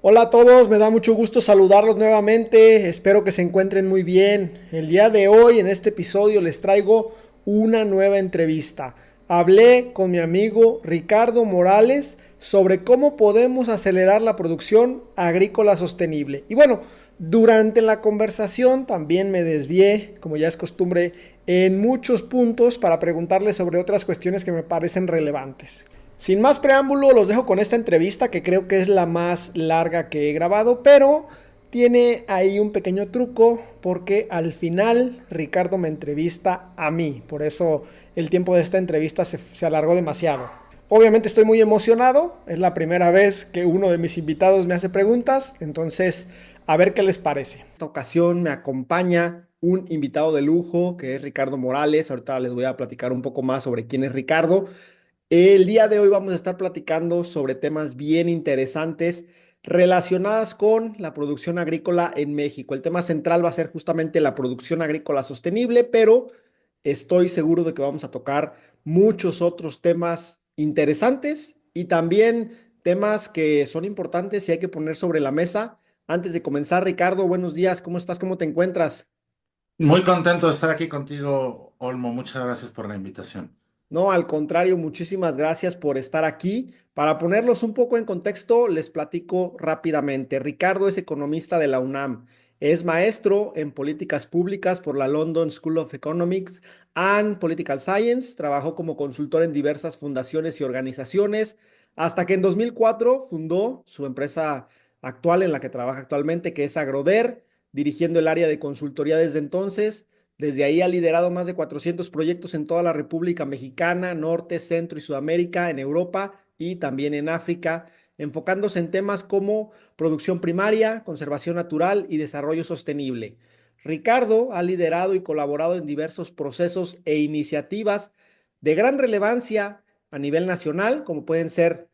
Hola a todos, me da mucho gusto saludarlos nuevamente, espero que se encuentren muy bien. El día de hoy en este episodio les traigo una nueva entrevista. Hablé con mi amigo Ricardo Morales sobre cómo podemos acelerar la producción agrícola sostenible. Y bueno, durante la conversación también me desvié, como ya es costumbre, en muchos puntos para preguntarle sobre otras cuestiones que me parecen relevantes. Sin más preámbulo, los dejo con esta entrevista que creo que es la más larga que he grabado, pero tiene ahí un pequeño truco porque al final Ricardo me entrevista a mí, por eso el tiempo de esta entrevista se alargó demasiado. Obviamente estoy muy emocionado, es la primera vez que uno de mis invitados me hace preguntas, entonces a ver qué les parece. En esta ocasión me acompaña un invitado de lujo que es Ricardo Morales, ahorita les voy a platicar un poco más sobre quién es Ricardo. El día de hoy vamos a estar platicando sobre temas bien interesantes relacionadas con la producción agrícola en México. El tema central va a ser justamente la producción agrícola sostenible, pero estoy seguro de que vamos a tocar muchos otros temas interesantes y también temas que son importantes y hay que poner sobre la mesa. Antes de comenzar, Ricardo, buenos días, ¿cómo estás? ¿Cómo te encuentras? Muy contento de estar aquí contigo, Olmo. Muchas gracias por la invitación. No, al contrario, muchísimas gracias por estar aquí. Para ponerlos un poco en contexto, les platico rápidamente. Ricardo es economista de la UNAM. Es maestro en políticas públicas por la London School of Economics and Political Science. Trabajó como consultor en diversas fundaciones y organizaciones hasta que en 2004 fundó su empresa actual en la que trabaja actualmente, que es Agroder, dirigiendo el área de consultoría desde entonces. Desde ahí ha liderado más de 400 proyectos en toda la República Mexicana, Norte, Centro y Sudamérica, en Europa y también en África, enfocándose en temas como producción primaria, conservación natural y desarrollo sostenible. Ricardo ha liderado y colaborado en diversos procesos e iniciativas de gran relevancia a nivel nacional, como pueden ser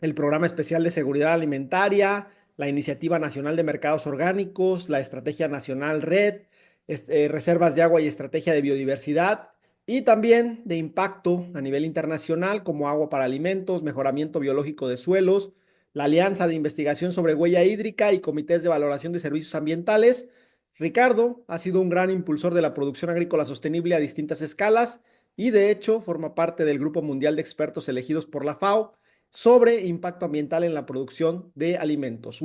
el Programa Especial de Seguridad Alimentaria, la Iniciativa Nacional de Mercados Orgánicos, la Estrategia Nacional Red, Reservas de Agua y Estrategia de Biodiversidad, y también de impacto a nivel internacional como Agua para Alimentos, Mejoramiento Biológico de Suelos, la Alianza de Investigación sobre Huella Hídrica y Comités de Valoración de Servicios Ambientales. Ricardo ha sido un gran impulsor de la producción agrícola sostenible a distintas escalas y de hecho forma parte del Grupo Mundial de Expertos elegidos por la FAO sobre impacto ambiental en la producción de alimentos.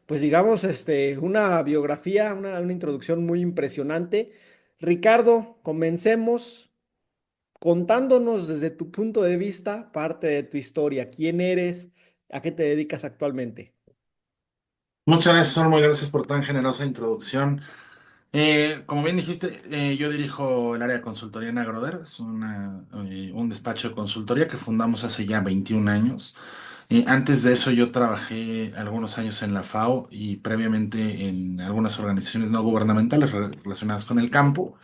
Pues digamos, una biografía, una introducción muy impresionante. Ricardo, comencemos contándonos desde tu punto de vista parte de tu historia. ¿Quién eres? ¿A qué te dedicas actualmente? Muchas gracias, Olmo, y gracias por tan generosa introducción. Como bien dijiste, yo dirijo el área de consultoría en Agroder. Es un despacho de consultoría que fundamos hace ya 21 años. Antes de eso yo trabajé algunos años en la FAO y previamente en algunas organizaciones no gubernamentales relacionadas con el campo.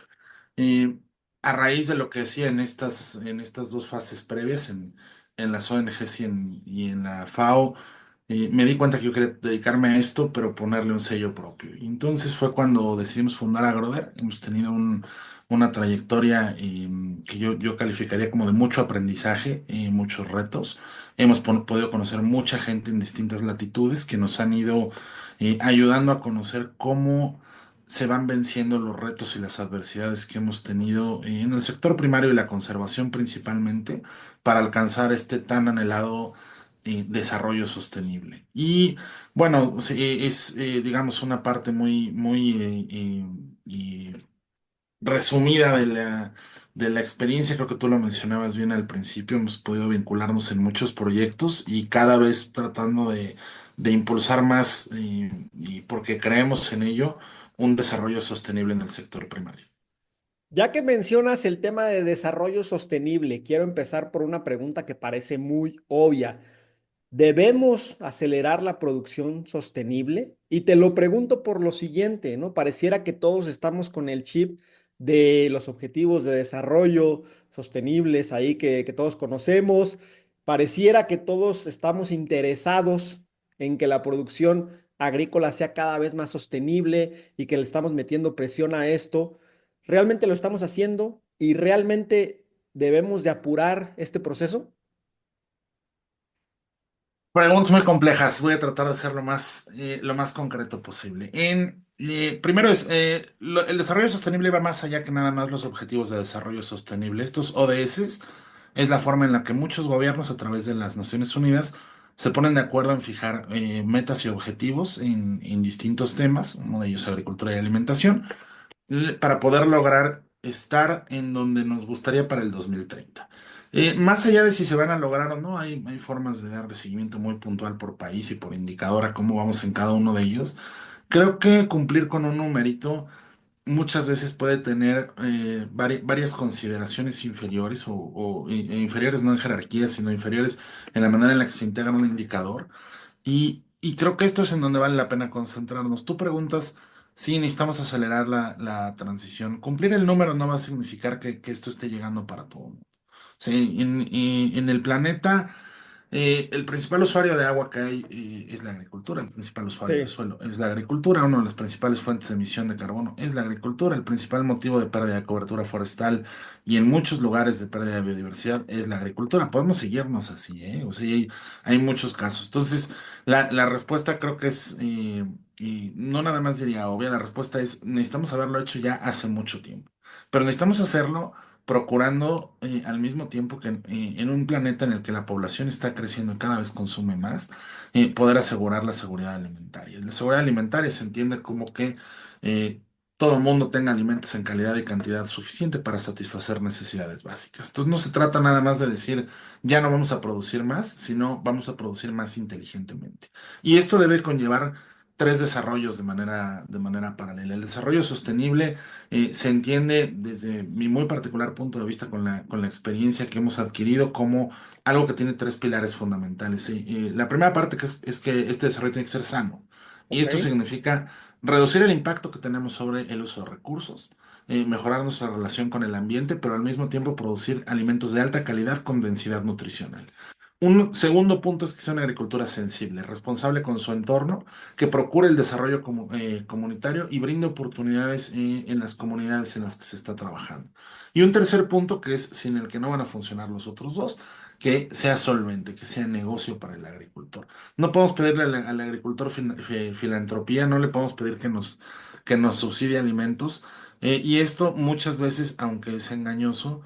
Y a raíz de lo que decía en estas dos fases previas, en las ONGs y en la FAO, me di cuenta que yo quería dedicarme a esto, pero ponerle un sello propio. Y entonces fue cuando decidimos fundar Agroder. Hemos tenido una trayectoria que yo calificaría como de mucho aprendizaje y muchos retos. Hemos podido conocer mucha gente en distintas latitudes que nos han ido ayudando a conocer cómo se van venciendo los retos y las adversidades que hemos tenido en el sector primario y la conservación principalmente para alcanzar este tan anhelado desarrollo sostenible. Y bueno, sí, es, digamos, una parte muy resumida de la experiencia. Creo que tú lo mencionabas bien al principio. Hemos podido vincularnos en muchos proyectos y cada vez tratando de impulsar más, y porque creemos en ello, un desarrollo sostenible en el sector primario. Ya que mencionas el tema de desarrollo sostenible, quiero empezar por una pregunta que parece muy obvia. ¿Debemos acelerar la producción sostenible? Y te lo pregunto por lo siguiente, ¿no? Pareciera que todos estamos con el chip de los objetivos de desarrollo sostenibles ahí que todos conocemos. Pareciera que todos estamos interesados en que la producción agrícola sea cada vez más sostenible y que le estamos metiendo presión a esto. ¿Realmente lo estamos haciendo y realmente debemos de apurar este proceso? Preguntas muy complejas. Voy a tratar de ser lo más concreto posible. Primero el desarrollo sostenible va más allá que nada más los objetivos de desarrollo sostenible. Estos ODS es la forma en la que muchos gobiernos a través de las Naciones Unidas se ponen de acuerdo en fijar metas y objetivos en distintos temas, uno de ellos agricultura y alimentación, para poder lograr estar en donde nos gustaría para el 2030. Más allá de si se van a lograr o no, hay formas de darle seguimiento muy puntual por país y por indicador a cómo vamos en cada uno de ellos. Creo que cumplir con un numerito muchas veces puede tener varias consideraciones inferiores e inferiores no en jerarquía, sino inferiores en la manera en la que se integra un indicador. Y creo que esto es en donde vale la pena concentrarnos. Tú preguntas si necesitamos acelerar la transición. Cumplir el número no va a significar que esto esté llegando para todo el mundo. Sí, en el planeta, el principal usuario de agua que hay es la agricultura, el principal usuario de Sí. suelo es la agricultura, una de las principales fuentes de emisión de carbono es la agricultura, el principal motivo de pérdida de cobertura forestal y en muchos lugares de pérdida de biodiversidad es la agricultura. Podemos seguirnos así, ¿eh? O sea, hay muchos casos. Entonces, la respuesta creo que es, y no nada más diría obvia, la respuesta es necesitamos haberlo hecho ya hace mucho tiempo, pero necesitamos hacerlo procurando al mismo tiempo que en un planeta en el que la población está creciendo y cada vez consume más, poder asegurar la seguridad alimentaria. La seguridad alimentaria se entiende como que eh, todo el mundo tenga alimentos en calidad y cantidad suficiente para satisfacer necesidades básicas. Entonces no se trata nada más de decir ya no vamos a producir más, sino vamos a producir más inteligentemente. Y esto debe conllevar tres desarrollos de manera paralela. El desarrollo sostenible se entiende desde mi muy particular punto de vista con la experiencia que hemos adquirido como algo que tiene tres pilares fundamentales. La primera parte es que este desarrollo tiene que ser sano. Y Ok. esto significa reducir el impacto que tenemos sobre el uso de recursos, mejorar nuestra relación con el ambiente, pero al mismo tiempo producir alimentos de alta calidad con densidad nutricional. Un segundo punto es que sea una agricultura sensible, responsable con su entorno, que procure el desarrollo comunitario y brinde oportunidades en las comunidades en las que se está trabajando. Y un tercer punto que es sin el que no van a funcionar los otros dos, que sea solvente, que sea negocio para el agricultor. No podemos pedirle al agricultor filantropía, no le podemos pedir que nos subsidie alimentos. Y esto muchas veces, aunque es engañoso,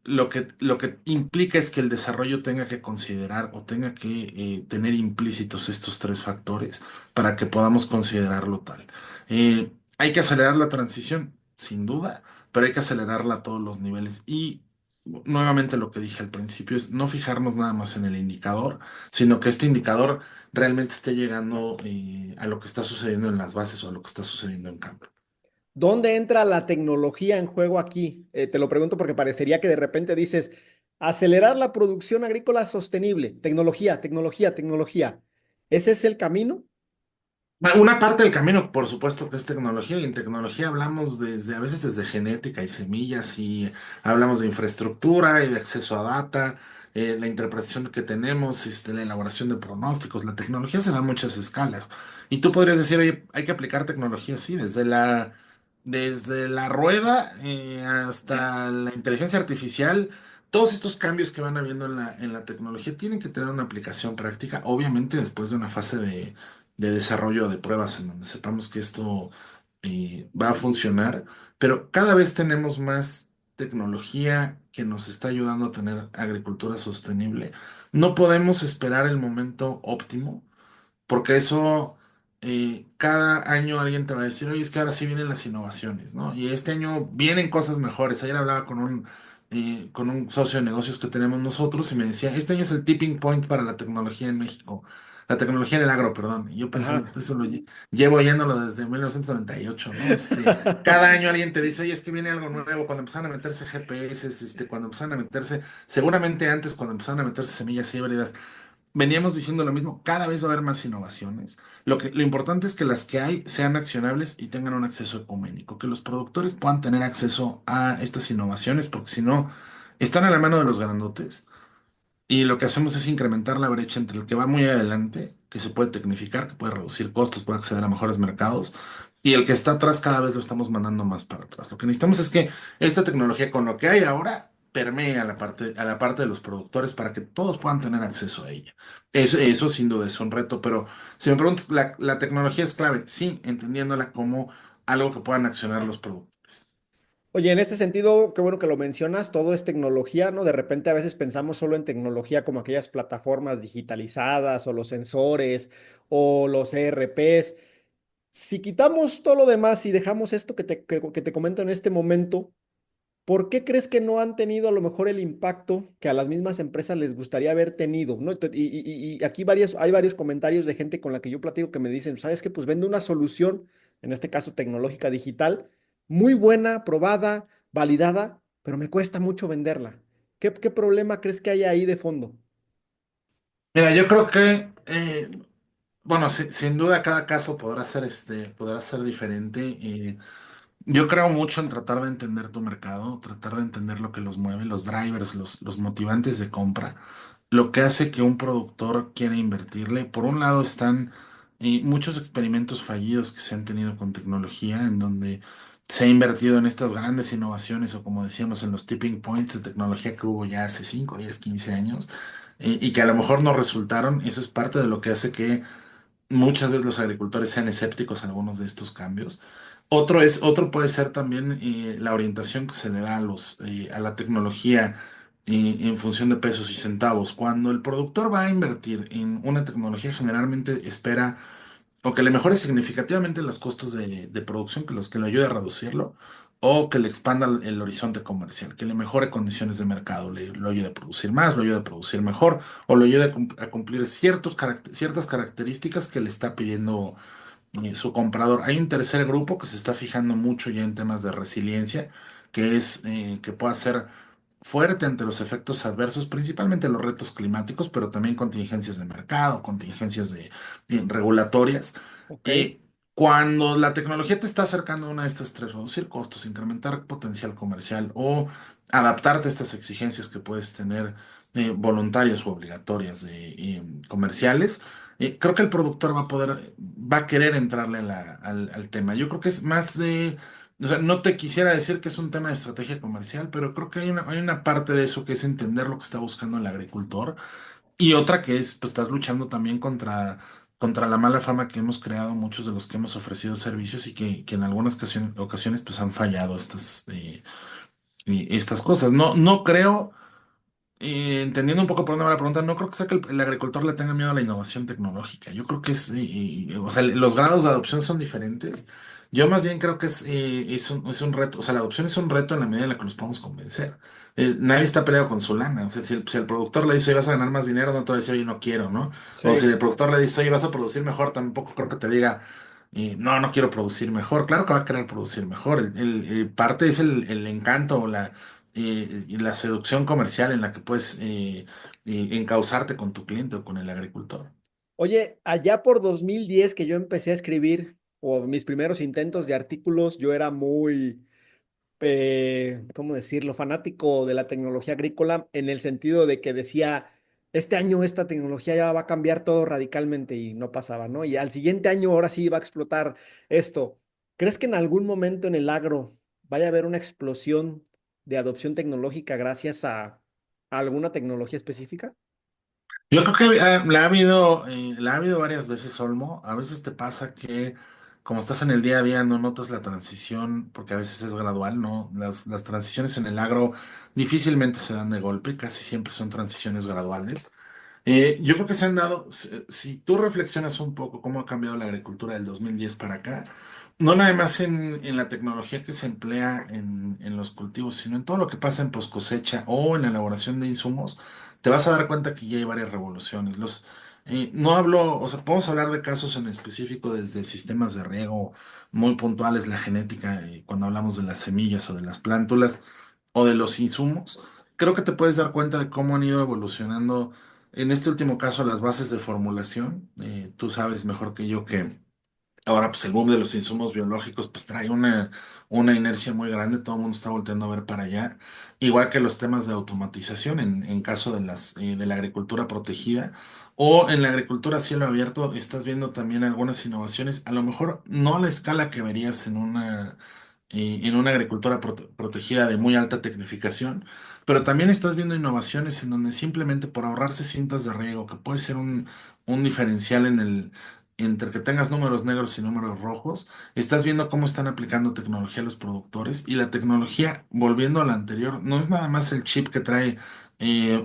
lo que implica es que el desarrollo tenga que considerar o tenga que tener implícitos estos tres factores para que podamos considerarlo tal. Hay que acelerar la transición, sin duda, pero hay que acelerarla a todos los niveles. Y nuevamente lo que dije al principio es no fijarnos nada más en el indicador, sino que este indicador realmente esté llegando a lo que está sucediendo en las bases o a lo que está sucediendo en campo. ¿Dónde entra la tecnología en juego aquí? Te lo pregunto porque parecería que de repente dices, acelerar la producción agrícola sostenible, tecnología, tecnología, tecnología. ¿Ese es el camino? Bueno, una parte del camino, por supuesto, que es tecnología, y en tecnología hablamos desde, a veces desde genética y semillas, y hablamos de infraestructura y de acceso a data, la interpretación que tenemos, la elaboración de pronósticos. La tecnología se da a muchas escalas. Y tú podrías decir, oye, hay que aplicar tecnología, sí, desde la rueda hasta la inteligencia artificial. Todos estos cambios que van habiendo en la tecnología tienen que tener una aplicación práctica, obviamente después de una fase de desarrollo de pruebas en donde sepamos que esto va a funcionar, pero cada vez tenemos más tecnología que nos está ayudando a tener agricultura sostenible. No podemos esperar el momento óptimo porque eso, cada año alguien te va a decir, oye, es que ahora sí vienen las innovaciones, ¿no? Y este año vienen cosas mejores. Ayer hablaba con un socio de negocios que tenemos nosotros y me decía, este año es el tipping point para la tecnología en México. La tecnología en el agro, perdón. Y yo pensando, Ajá. eso llevo oyéndolo desde 1998, ¿no? Cada año alguien te dice, oye, es que viene algo nuevo. Cuando empezaron a meterse GPS, cuando empezaron a meterse, seguramente antes, cuando empezaron a meterse semillas híbridas, veníamos diciendo lo mismo, cada vez va a haber más innovaciones. Lo importante es que las que hay sean accionables y tengan un acceso ecuménico, que los productores puedan tener acceso a estas innovaciones, porque si no, están a la mano de los grandotes y lo que hacemos es incrementar la brecha entre el que va muy adelante, que se puede tecnificar, que puede reducir costos, puede acceder a mejores mercados, y el que está atrás cada vez lo estamos mandando más para atrás. Lo que necesitamos es que esta tecnología con lo que hay ahora permee a la parte de los productores para que todos puedan tener acceso a ella. Eso sin duda es un reto, pero si me preguntas, la tecnología es clave, sí, entendiéndola como algo que puedan accionar los productores. Oye, en este sentido, qué bueno que lo mencionas, todo es tecnología, ¿no? De repente a veces pensamos solo en tecnología como aquellas plataformas digitalizadas o los sensores o los ERPs. Si quitamos todo lo demás y dejamos esto que te comento en este momento, ¿por qué crees que no han tenido a lo mejor el impacto que a las mismas empresas les gustaría haber tenido? ¿No? Y aquí hay varios comentarios de gente con la que yo platico que me dicen, ¿sabes qué? Pues vende una solución, en este caso tecnológica digital, muy buena, probada, validada, pero me cuesta mucho venderla. ¿Qué problema crees que hay ahí de fondo? Mira, yo creo que, bueno, sin duda cada caso podrá ser diferente. Yo creo mucho en tratar de entender tu mercado, tratar de entender lo que los mueve, los drivers, los motivantes de compra, lo que hace que un productor quiera invertirle. Por un lado están muchos experimentos fallidos que se han tenido con tecnología, en donde se ha invertido en estas grandes innovaciones o como decíamos en los tipping points de tecnología que hubo ya hace 5, 10, 15 años y que a lo mejor no resultaron. Eso es parte de lo que hace que muchas veces los agricultores sean escépticos a algunos de estos cambios. Otro puede ser también la orientación que se le da a la tecnología en función de pesos y centavos. Cuando el productor va a invertir en una tecnología, generalmente espera o que le mejore significativamente los costos de producción, que lo ayude a reducirlo, o que le expanda el horizonte comercial, que le mejore condiciones de mercado, lo ayude a producir más, lo ayude a producir mejor, o lo ayude a cumplir ciertas características que le está pidiendo su comprador. Hay un tercer grupo que se está fijando mucho ya en temas de resiliencia, que es que pueda ser fuerte ante los efectos adversos, principalmente los retos climáticos, pero también contingencias de mercado, contingencias regulatorias. Ok, Y cuando la tecnología te está acercando a una de estas tres, reducir costos, incrementar potencial comercial o adaptarte a estas exigencias que puedes tener voluntarias o obligatorias comerciales, creo que el productor va a querer entrarle al tema. Yo creo que es más de, o sea, no te quisiera decir que es un tema de estrategia comercial, pero creo que hay una parte de eso que es entender lo que está buscando el agricultor y otra que es, pues estás luchando también contra la mala fama que hemos creado muchos de los que hemos ofrecido servicios y que en algunas ocasiones pues han fallado estas cosas. No creo. Entendiendo un poco por dónde va la pregunta, no creo que sea que el agricultor le tenga miedo a la innovación tecnológica. Yo creo que o sea, los grados de adopción son diferentes. Yo más bien creo que es un reto, o sea, la adopción es un reto en la medida en la que los podemos convencer. Nadie está peleado con su lana. O sea, si el productor le dice, oye, vas a ganar más dinero, no te va a decir, oye, no quiero, ¿no? O si sí. el productor le dice, oye, vas a producir mejor, tampoco creo que te diga, no quiero producir mejor. Claro que va a querer producir mejor. Parte es el encanto o y la seducción comercial en la que puedes encauzarte con tu cliente o con el agricultor. Oye, allá por 2010 que yo empecé a escribir, o mis primeros intentos de artículos, yo era muy ¿cómo decirlo? Fanático de la tecnología agrícola en el sentido de que decía, este año esta tecnología ya va a cambiar todo radicalmente y no pasaba, ¿no? Y al siguiente año ahora sí va a explotar esto. ¿Crees que en algún momento en el agro vaya a haber una explosión de adopción tecnológica gracias a alguna tecnología específica? Yo creo que la ha habido varias veces, Olmo. A veces te pasa que como estás en el día a día no notas la transición porque a veces es gradual, ¿no? Las transiciones en el agro difícilmente se dan de golpe, casi siempre son transiciones graduales. Yo creo que se han dado, si tú reflexionas un poco cómo ha cambiado la agricultura del 2010 para acá, no nada más en la tecnología que se emplea en los cultivos, sino en todo lo que pasa en post cosecha o en la elaboración de insumos, te vas a dar cuenta que ya hay varias revoluciones. No hablo, o sea, podemos hablar de casos en específico desde sistemas de riego muy puntuales, la genética, cuando hablamos de las semillas o de las plántulas o de los insumos. Creo que te puedes dar cuenta de cómo han ido evolucionando en este último caso, las bases de formulación. Tú sabes mejor que yo que ahora pues el boom de los insumos biológicos pues trae una inercia muy grande, todo el mundo está volteando a ver para allá, igual que los temas de automatización en caso de la agricultura protegida o en la agricultura a cielo abierto, estás viendo también algunas innovaciones, a lo mejor no a la escala que verías en una agricultura protegida de muy alta tecnificación, pero también estás viendo innovaciones en donde simplemente por ahorrarse cintas de riego, que puede ser un diferencial entre que tengas números negros y números rojos, estás viendo cómo están aplicando tecnología a los productores y la tecnología, volviendo a la anterior, no es nada más el chip que trae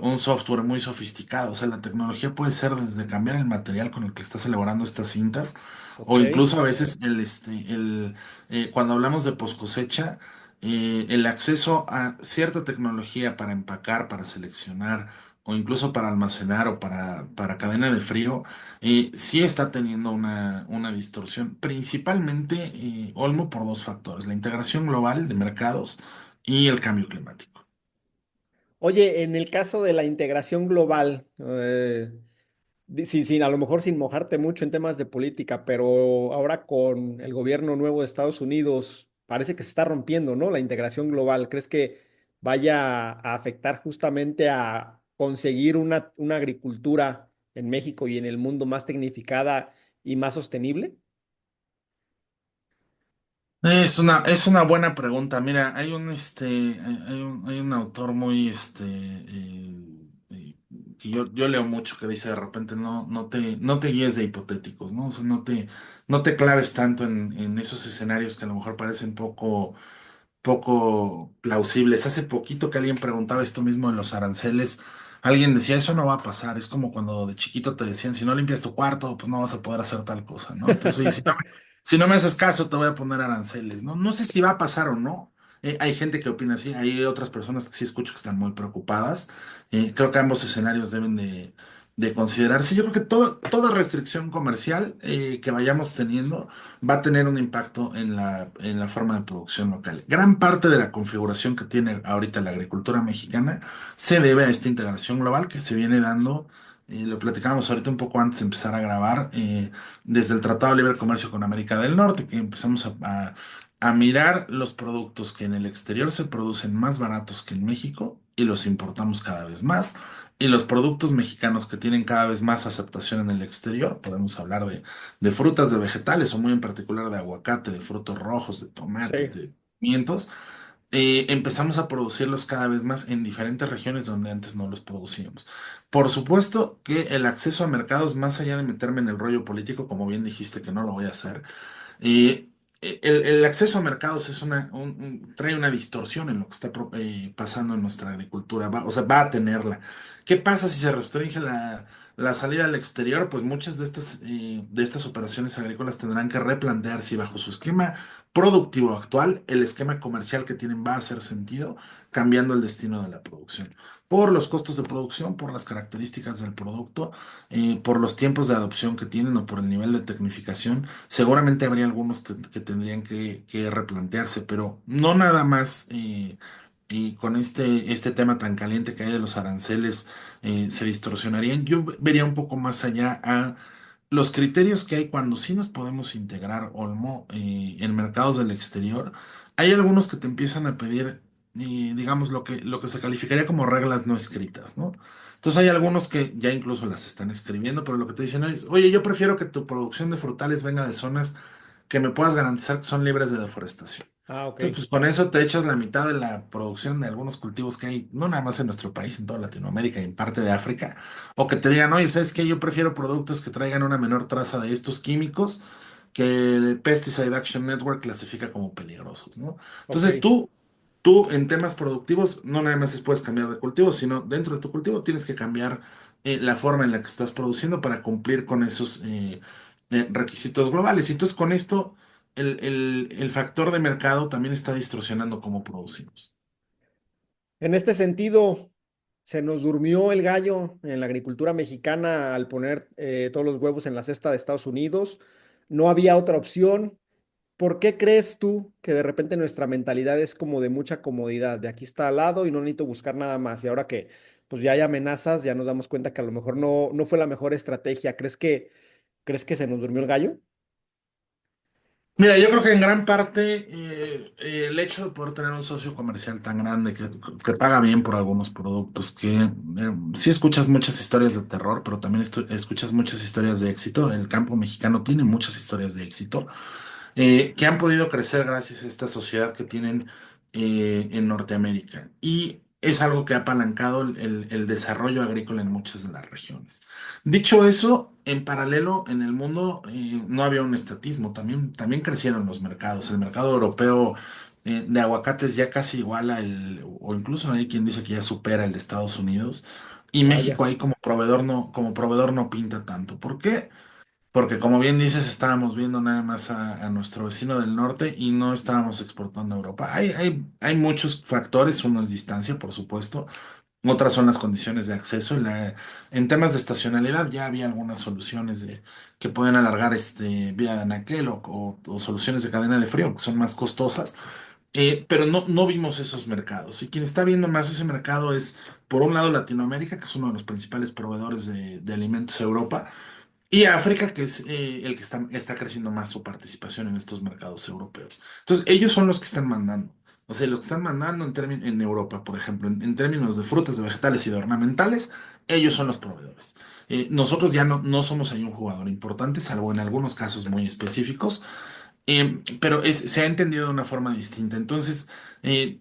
un software muy sofisticado. O sea, la tecnología puede ser desde cambiar el material con el que estás elaborando estas cintas, Ok. o incluso a veces cuando hablamos de post cosecha, el acceso a cierta tecnología para empacar, para seleccionar, o incluso para almacenar o para cadena de frío, sí está teniendo una distorsión, principalmente, Olmo, por dos factores: la integración global de mercados y el cambio climático. Oye, en el caso de la integración global, a lo mejor sin mojarte mucho en temas de política, pero ahora con el gobierno nuevo de Estados Unidos, parece que se está rompiendo, ¿no? La integración global. ¿Crees que vaya a afectar justamente a conseguir una agricultura en México y en el mundo más tecnificada y más sostenible? Es una buena pregunta. Mira, hay un autor muy, que yo leo mucho, que dice de repente: no te guíes de hipotéticos, ¿no? O sea, no te claves tanto en esos escenarios que a lo mejor parecen poco plausibles. Hace poquito que alguien preguntaba esto mismo de los aranceles, alguien decía: eso no va a pasar. Es como cuando de chiquito te decían: si no limpias tu cuarto, pues no vas a poder hacer tal cosa, ¿no? Entonces, oye, si no me haces caso, te voy a poner aranceles, ¿no? No sé si va a pasar o no. Hay gente que opina así, hay otras personas que sí escucho que están muy preocupadas. Creo que ambos escenarios deben de considerarse. Yo creo que toda restricción comercial que vayamos teniendo va a tener un impacto en la forma de producción local. Gran parte de la configuración que tiene ahorita la agricultura mexicana se debe a esta integración global que se viene dando. Lo platicábamos ahorita un poco antes de empezar a grabar, desde el Tratado de Libre Comercio con América del Norte, que empezamos a mirar los productos que en el exterior se producen más baratos que en México y los importamos cada vez más. Y los productos mexicanos que tienen cada vez más aceptación en el exterior, podemos hablar de frutas, de vegetales, o muy en particular de aguacate, de frutos rojos, de tomates, Sí, de pimientos. Empezamos a producirlos cada vez más en diferentes regiones donde antes no los producíamos. Por supuesto que el acceso a mercados, más allá de meterme en el rollo político, como bien dijiste que no lo voy a hacer, y el acceso a mercados trae una distorsión en lo que está pasando en nuestra agricultura, o sea, va a tenerla. ¿Qué pasa si se restringe la salida al exterior? Pues muchas de estas operaciones agrícolas tendrán que replantear si bajo su esquema productivo actual, el esquema comercial que tienen va a hacer sentido, cambiando el destino de la producción. Por los costos de producción, por las características del producto, por los tiempos de adopción que tienen o por el nivel de tecnificación. Seguramente habría algunos que tendrían que replantearse, pero no nada más. Y con este tema tan caliente que hay de los aranceles, se distorsionarían. Yo vería un poco más allá a los criterios que hay cuando sí nos podemos integrar, Olmo, en mercados del exterior. Hay algunos que te empiezan a pedir, digamos, lo que se calificaría como reglas no escritas, ¿no? Entonces hay algunos que ya incluso las están escribiendo, pero lo que te dicen es: oye, yo prefiero que tu producción de frutales venga de zonas que me puedas garantizar que son libres de deforestación. ah, ok, Entonces, pues con eso te echas la mitad de la producción de algunos cultivos que hay, no nada más en nuestro país, en toda Latinoamérica y en parte de África. O que te digan: oye, ¿sabes qué? Yo prefiero productos que traigan una menor traza de estos químicos que el Pesticide Action Network clasifica como peligrosos, ¿no? ok. Entonces tú en temas productivos no nada más puedes cambiar de cultivo, sino dentro de tu cultivo tienes que cambiar la forma en la que estás produciendo para cumplir con esos requisitos globales. Y entonces con esto el factor de mercado también está distorsionando cómo producimos. En este sentido, se nos durmió el gallo en la agricultura mexicana al poner todos los huevos en la cesta de Estados Unidos. No había otra opción. ¿Por qué crees tú que de repente nuestra mentalidad es como de mucha comodidad? De aquí está al lado y no necesito buscar nada más. Y ahora que pues ya hay amenazas, ya nos damos cuenta que a lo mejor no fue la mejor estrategia. ¿Crees que se nos durmió el gallo? Mira, yo creo que en gran parte, el hecho de poder tener un socio comercial tan grande que paga bien por algunos productos, que sí escuchas muchas historias de terror, pero también escuchas muchas historias de éxito. El campo mexicano tiene muchas historias de éxito. que han podido crecer gracias a esta sociedad que tienen en Norteamérica. Y es algo que ha apalancado el desarrollo agrícola en muchas de las regiones. Dicho eso, en paralelo en el mundo no había un estatismo, también crecieron los mercados. El mercado europeo de aguacates ya casi iguala o incluso hay quien dice que ya supera el de Estados Unidos. Y México Vaya. ahí como proveedor no pinta tanto. ¿Por qué? Porque como bien dices, estábamos viendo nada más a nuestro vecino del norte y no estábamos exportando a Europa. Hay muchos factores, uno es distancia, por supuesto, otras son las condiciones de acceso. En temas de estacionalidad ya había algunas soluciones que pueden alargar vía de anaquel o soluciones de cadena de frío que son más costosas, pero no vimos esos mercados. Y quien está viendo más ese mercado es, por un lado, Latinoamérica, que es uno de los principales proveedores de alimentos a Europa y África, que es el que está creciendo más su participación en estos mercados europeos. Entonces, ellos son los que están mandando. O sea, los que están mandando en Europa, por ejemplo, en términos de frutas, de vegetales y de ornamentales, ellos son los proveedores. Nosotros ya no somos ahí un jugador importante, salvo en algunos casos muy específicos, pero se ha entendido de una forma distinta. Entonces,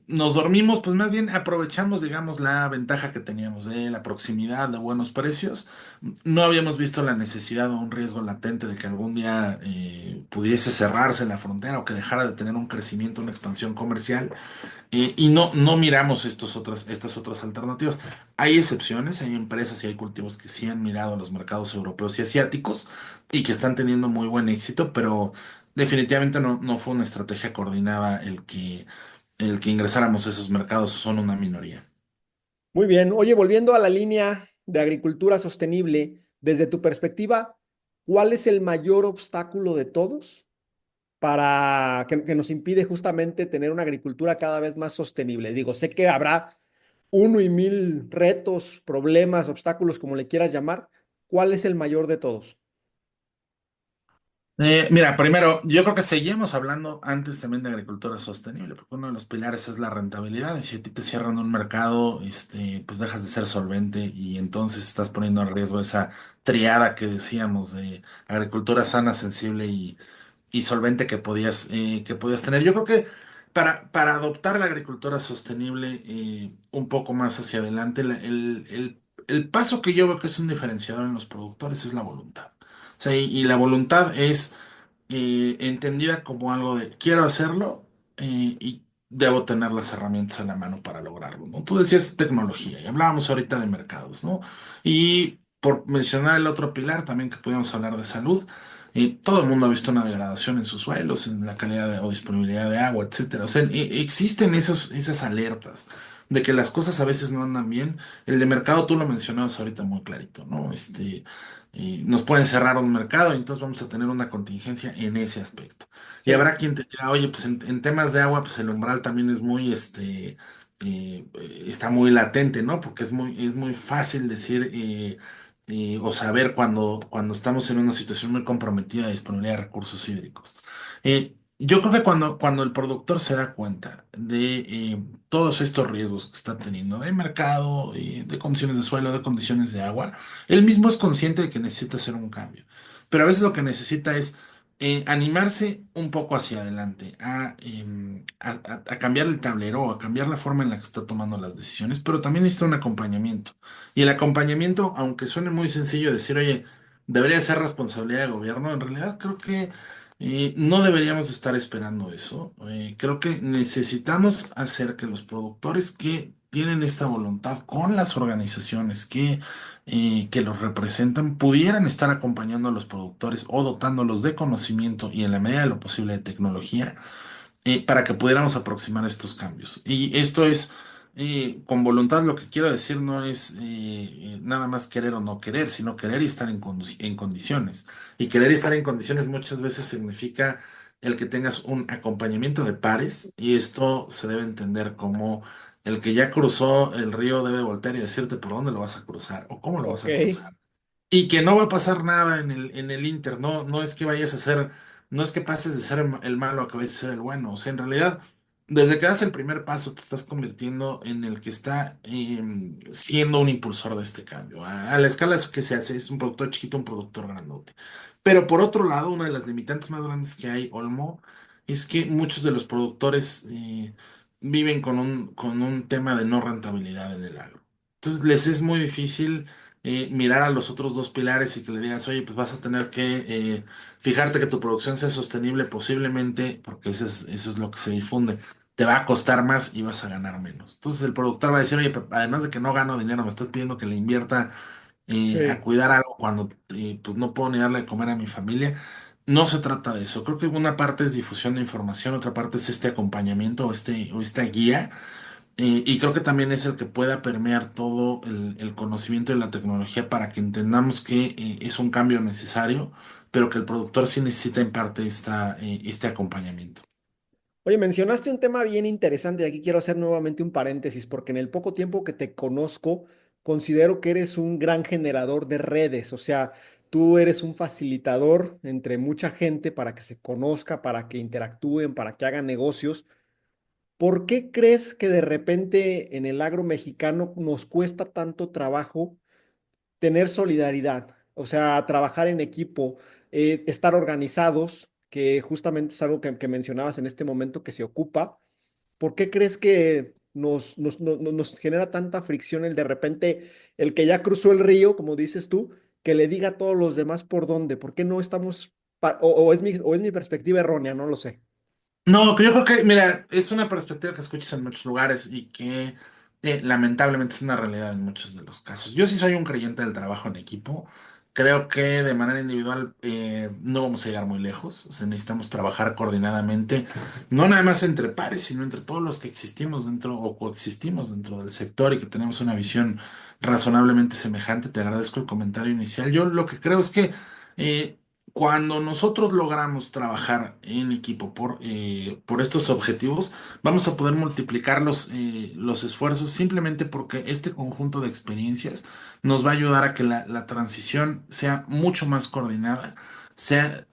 nos dormimos, pues más bien aprovechamos, digamos, la ventaja que teníamos de la proximidad, de buenos precios. No habíamos visto la necesidad o un riesgo latente de que algún día pudiese cerrarse la frontera o que dejara de tener un crecimiento, una expansión comercial. Y no miramos estas otras alternativas. Hay excepciones, hay empresas y hay cultivos que sí han mirado los mercados europeos y asiáticos y que están teniendo muy buen éxito, pero definitivamente no fue una estrategia coordinada el que ingresáramos a esos mercados, son una minoría. Muy bien. Oye, volviendo a la línea de agricultura sostenible, desde tu perspectiva, ¿cuál es el mayor obstáculo de todos para que nos impide justamente tener una agricultura cada vez más sostenible? Digo, sé que habrá uno y mil retos, problemas, obstáculos, como le quieras llamar. ¿Cuál es el mayor de todos? Mira, primero, yo creo que seguimos hablando antes también de agricultura sostenible, porque uno de los pilares es la rentabilidad, y si a ti te cierran un mercado, pues dejas de ser solvente y entonces estás poniendo en riesgo esa triada que decíamos de agricultura sana, sensible y solvente que podías tener. Yo creo que para adoptar la agricultura sostenible un poco más hacia adelante, el paso que yo veo que es un diferenciador en los productores es la voluntad. O sea, y la voluntad es entendida como algo de quiero hacerlo y debo tener las herramientas a la mano para lograrlo, ¿no? Tú decías tecnología y hablábamos ahorita de mercados, ¿no? Y por mencionar el otro pilar también que podíamos hablar de salud. Todo el mundo ha visto una degradación en sus suelos, en la calidad o disponibilidad de agua, etcétera. O sea, existen esas alertas de que las cosas a veces no andan bien. El de mercado tú lo mencionabas ahorita muy clarito, ¿no? Nos pueden cerrar un mercado y entonces vamos a tener una contingencia en ese aspecto. Y Sí, habrá quien te diga, oye, pues en temas de agua, pues el umbral también es está muy latente, ¿no? Porque es muy fácil decir o saber cuando estamos en una situación muy comprometida de disponibilidad de recursos hídricos. Yo creo que cuando el productor se da cuenta de todos estos riesgos que está teniendo de mercado, de condiciones de suelo, de condiciones de agua, él mismo es consciente de que necesita hacer un cambio. Pero a veces lo que necesita es animarse un poco hacia adelante, a cambiar el tablero, a cambiar la forma en la que está tomando las decisiones, pero también necesita un acompañamiento. Y el acompañamiento, aunque suene muy sencillo decir, oye, debería ser responsabilidad del gobierno, en realidad creo que no deberíamos estar esperando eso. Creo que necesitamos hacer que los productores que tienen esta voluntad con las organizaciones que los representan pudieran estar acompañando a los productores o dotándolos de conocimiento y en la medida de lo posible de tecnología para que pudiéramos aproximar estos cambios. Y esto es, con voluntad, lo que quiero decir no es nada más querer o no querer, sino querer y estar en condiciones. Y querer y estar en condiciones muchas veces significa el que tengas un acompañamiento de pares, y esto se debe entender como el que ya cruzó el río debe voltear y decirte por dónde lo vas a cruzar o cómo lo vas ok. a cruzar. Y que no va a pasar nada en el Inter, no es que vayas a ser, no es que pases de ser el malo a que vayas a ser el bueno. O sea, en realidad Desde que das el primer paso, te estás convirtiendo en el que está siendo un impulsor de este cambio. A la escala que se hace, es un productor chiquito, un productor grandote. Pero por otro lado, una de las limitantes más grandes que hay, Olmo, es que muchos de los productores viven con un tema de no rentabilidad en el agro. Entonces, les es muy difícil mirar a los otros dos pilares y que le digas, oye, pues vas a tener que fijarte que tu producción sea sostenible posiblemente, porque eso es lo que se difunde, te va a costar más y vas a ganar menos. Entonces el productor va a decir, oye, además de que no gano dinero, me estás pidiendo que le invierta a Sí. cuidar algo cuando pues no puedo ni darle de comer a mi familia. No se trata de eso. Creo que una parte es difusión de información, otra parte es este acompañamiento o esta guía. Y creo que también es el que pueda permear todo el conocimiento de la tecnología para que entendamos que es un cambio necesario, pero que el productor sí necesita en parte este acompañamiento. Oye, mencionaste un tema bien interesante y aquí quiero hacer nuevamente un paréntesis porque en el poco tiempo que te conozco, considero que eres un gran generador de redes, o sea, tú eres un facilitador entre mucha gente para que se conozca, para que interactúen, para que hagan negocios. ¿Por qué crees que de repente en el agro mexicano nos cuesta tanto trabajo tener solidaridad? O sea, trabajar en equipo, estar organizados, que justamente es algo que mencionabas en este momento que se ocupa. ¿Por qué crees que nos genera tanta fricción el de repente, el que ya cruzó el río, como dices tú, que le diga a todos los demás por dónde? ¿Por qué no estamos, o es mi perspectiva errónea? No lo sé. No, que yo creo que, mira, es una perspectiva que escuchas en muchos lugares y que lamentablemente es una realidad en muchos de los casos. Yo sí soy un creyente del trabajo en equipo. Creo que de manera individual no vamos a llegar muy lejos. O sea, necesitamos trabajar coordinadamente, no nada más entre pares, sino entre todos los que existimos dentro o coexistimos dentro del sector y que tenemos una visión razonablemente semejante. Te agradezco el comentario inicial. Yo lo que creo es que eh, cuando nosotros logramos trabajar en equipo por estos objetivos, vamos a poder multiplicar los esfuerzos simplemente porque este conjunto de experiencias nos va a ayudar a que la transición sea mucho más coordinada, sea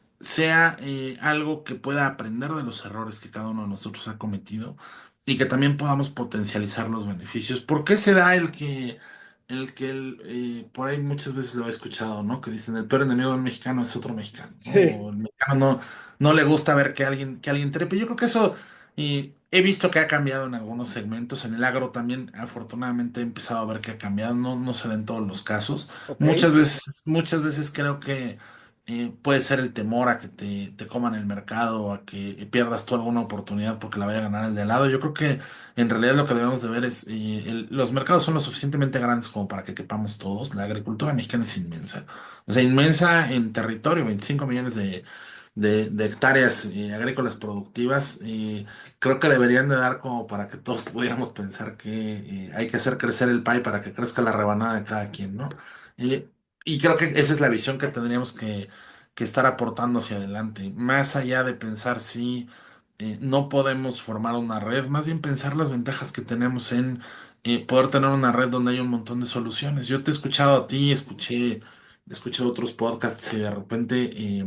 algo que pueda aprender de los errores que cada uno de nosotros ha cometido y que también podamos potencializar los beneficios. ¿Por qué se da por ahí muchas veces lo he escuchado, ¿no? Que dicen el peor enemigo de un mexicano es otro mexicano, ¿no? Sí, O el mexicano no le gusta ver que alguien trepe. Yo creo que eso he visto que ha cambiado en algunos segmentos. En el agro también, afortunadamente, he empezado a ver que ha cambiado. No se da en todos los casos. ok. Muchas veces creo que puede ser el temor a que te coman el mercado, a que pierdas tú alguna oportunidad porque la vaya a ganar el de al lado. Yo creo que en realidad lo que debemos de ver es, los mercados son lo suficientemente grandes como para que quepamos todos. La agricultura mexicana es inmensa. O sea, inmensa en territorio, 25 millones de hectáreas agrícolas productivas. Creo que deberían de dar como para que todos pudiéramos pensar que hay que hacer crecer el pie para que crezca la rebanada de cada quien, ¿no? Eh, y creo que esa es la visión que tendríamos que estar aportando hacia adelante. Más allá de pensar si no podemos formar una red, más bien pensar las ventajas que tenemos en poder tener una red donde hay un montón de soluciones. Yo te he escuchado a ti, escuché otros podcasts y de repente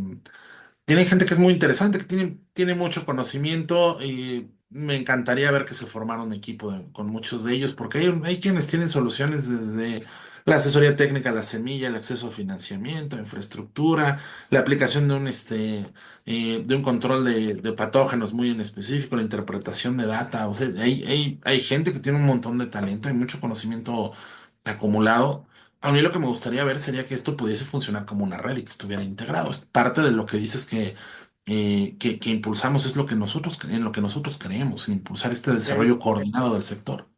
tiene gente que es muy interesante, que tiene mucho conocimiento y me encantaría ver que se formara un equipo con muchos de ellos, porque hay quienes tienen soluciones desde la asesoría técnica, la semilla, el acceso a financiamiento, infraestructura, la aplicación de un control de patógenos muy en específico, la interpretación de data. O sea, hay gente que tiene un montón de talento, hay mucho conocimiento acumulado. A mí lo que me gustaría ver sería que esto pudiese funcionar como una red y que estuviera integrado. Es parte de lo que dices que impulsamos, es lo que en lo que nosotros creemos, en impulsar este Ok. desarrollo coordinado del sector.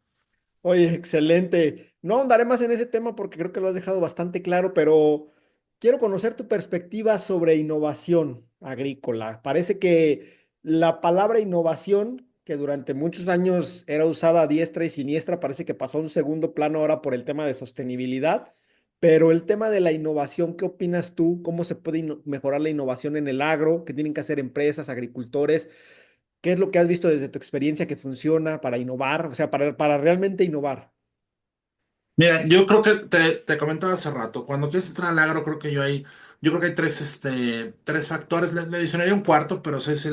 Oye, excelente. No ahondaré más en ese tema porque creo que lo has dejado bastante claro, pero quiero conocer tu perspectiva sobre innovación agrícola. Parece que la palabra innovación, que durante muchos años era usada a diestra y siniestra, parece que pasó a un segundo plano ahora por el tema de sostenibilidad. Pero el tema de la innovación, ¿qué opinas tú? ¿Cómo se puede mejorar la innovación en el agro? ¿Qué tienen que hacer empresas, agricultores? ¿Qué es lo que has visto desde tu experiencia que funciona para innovar? O sea, para realmente innovar. Mira, yo creo que te comentaba hace rato, cuando quieres entrar al agro, yo creo que hay tres factores, le adicionaría un cuarto, pero ese es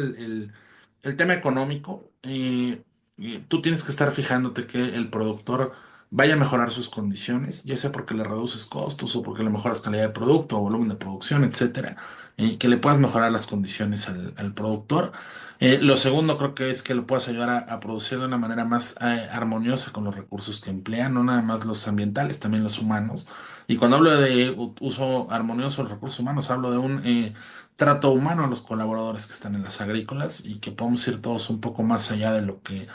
el tema económico, tú tienes que estar fijándote que el productor vaya a mejorar sus condiciones, ya sea porque le reduces costos o porque le mejoras calidad de producto o volumen de producción, etcétera, que le puedas mejorar las condiciones al productor. Lo segundo creo que es que lo puedas ayudar a producir de una manera más armoniosa con los recursos que emplea, no nada más los ambientales, también los humanos. Y cuando hablo de uso armonioso de los recursos humanos, hablo de un trato humano a los colaboradores que están en las agrícolas y que podamos ir todos un poco más allá de lo que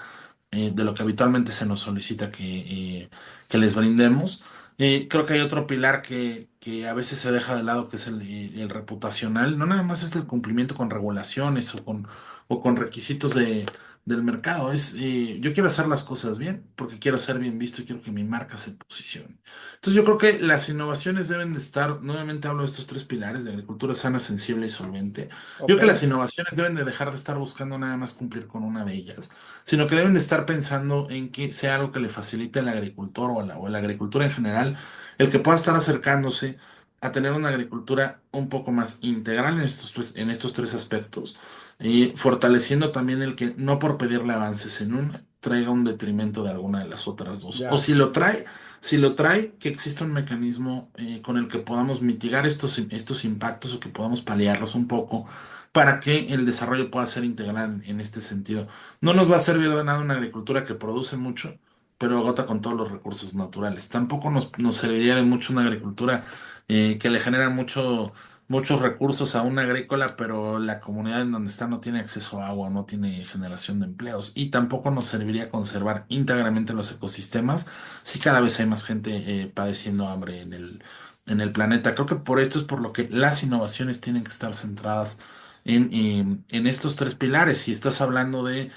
habitualmente se nos solicita que les brindemos. Creo que hay otro pilar que a veces se deja de lado, que es el reputacional. No nada más es el cumplimiento con regulaciones o con requisitos del mercado. Yo quiero hacer las cosas bien porque quiero ser bien visto y quiero que mi marca se posicione. Entonces yo creo que las innovaciones deben de estar, nuevamente hablo de estos tres pilares, de agricultura sana, sensible y solvente. Yo creo Ok, que las innovaciones deben de dejar de estar buscando nada más cumplir con una de ellas, sino que deben de estar pensando en que sea algo que le facilite al agricultor o a la agricultura en general, el que pueda estar acercándose a tener una agricultura un poco más integral en estos tres aspectos, y fortaleciendo también el que no por pedirle avances en una traiga un detrimento de alguna de las otras dos. O ya. si lo trae, que exista un mecanismo con el que podamos mitigar estos impactos o que podamos paliarlos un poco para que el desarrollo pueda ser integral en este sentido. No nos va a servir de nada una agricultura que produce mucho, pero agota con todos los recursos naturales. Tampoco nos serviría de mucho una agricultura que le genera muchos recursos a una agrícola, pero la comunidad en donde está no tiene acceso a agua, no tiene generación de empleos. Y tampoco nos serviría conservar íntegramente los ecosistemas si cada vez hay más gente padeciendo hambre en el planeta. Creo que por esto es por lo que las innovaciones tienen que estar centradas en estos tres pilares. Si estás hablando de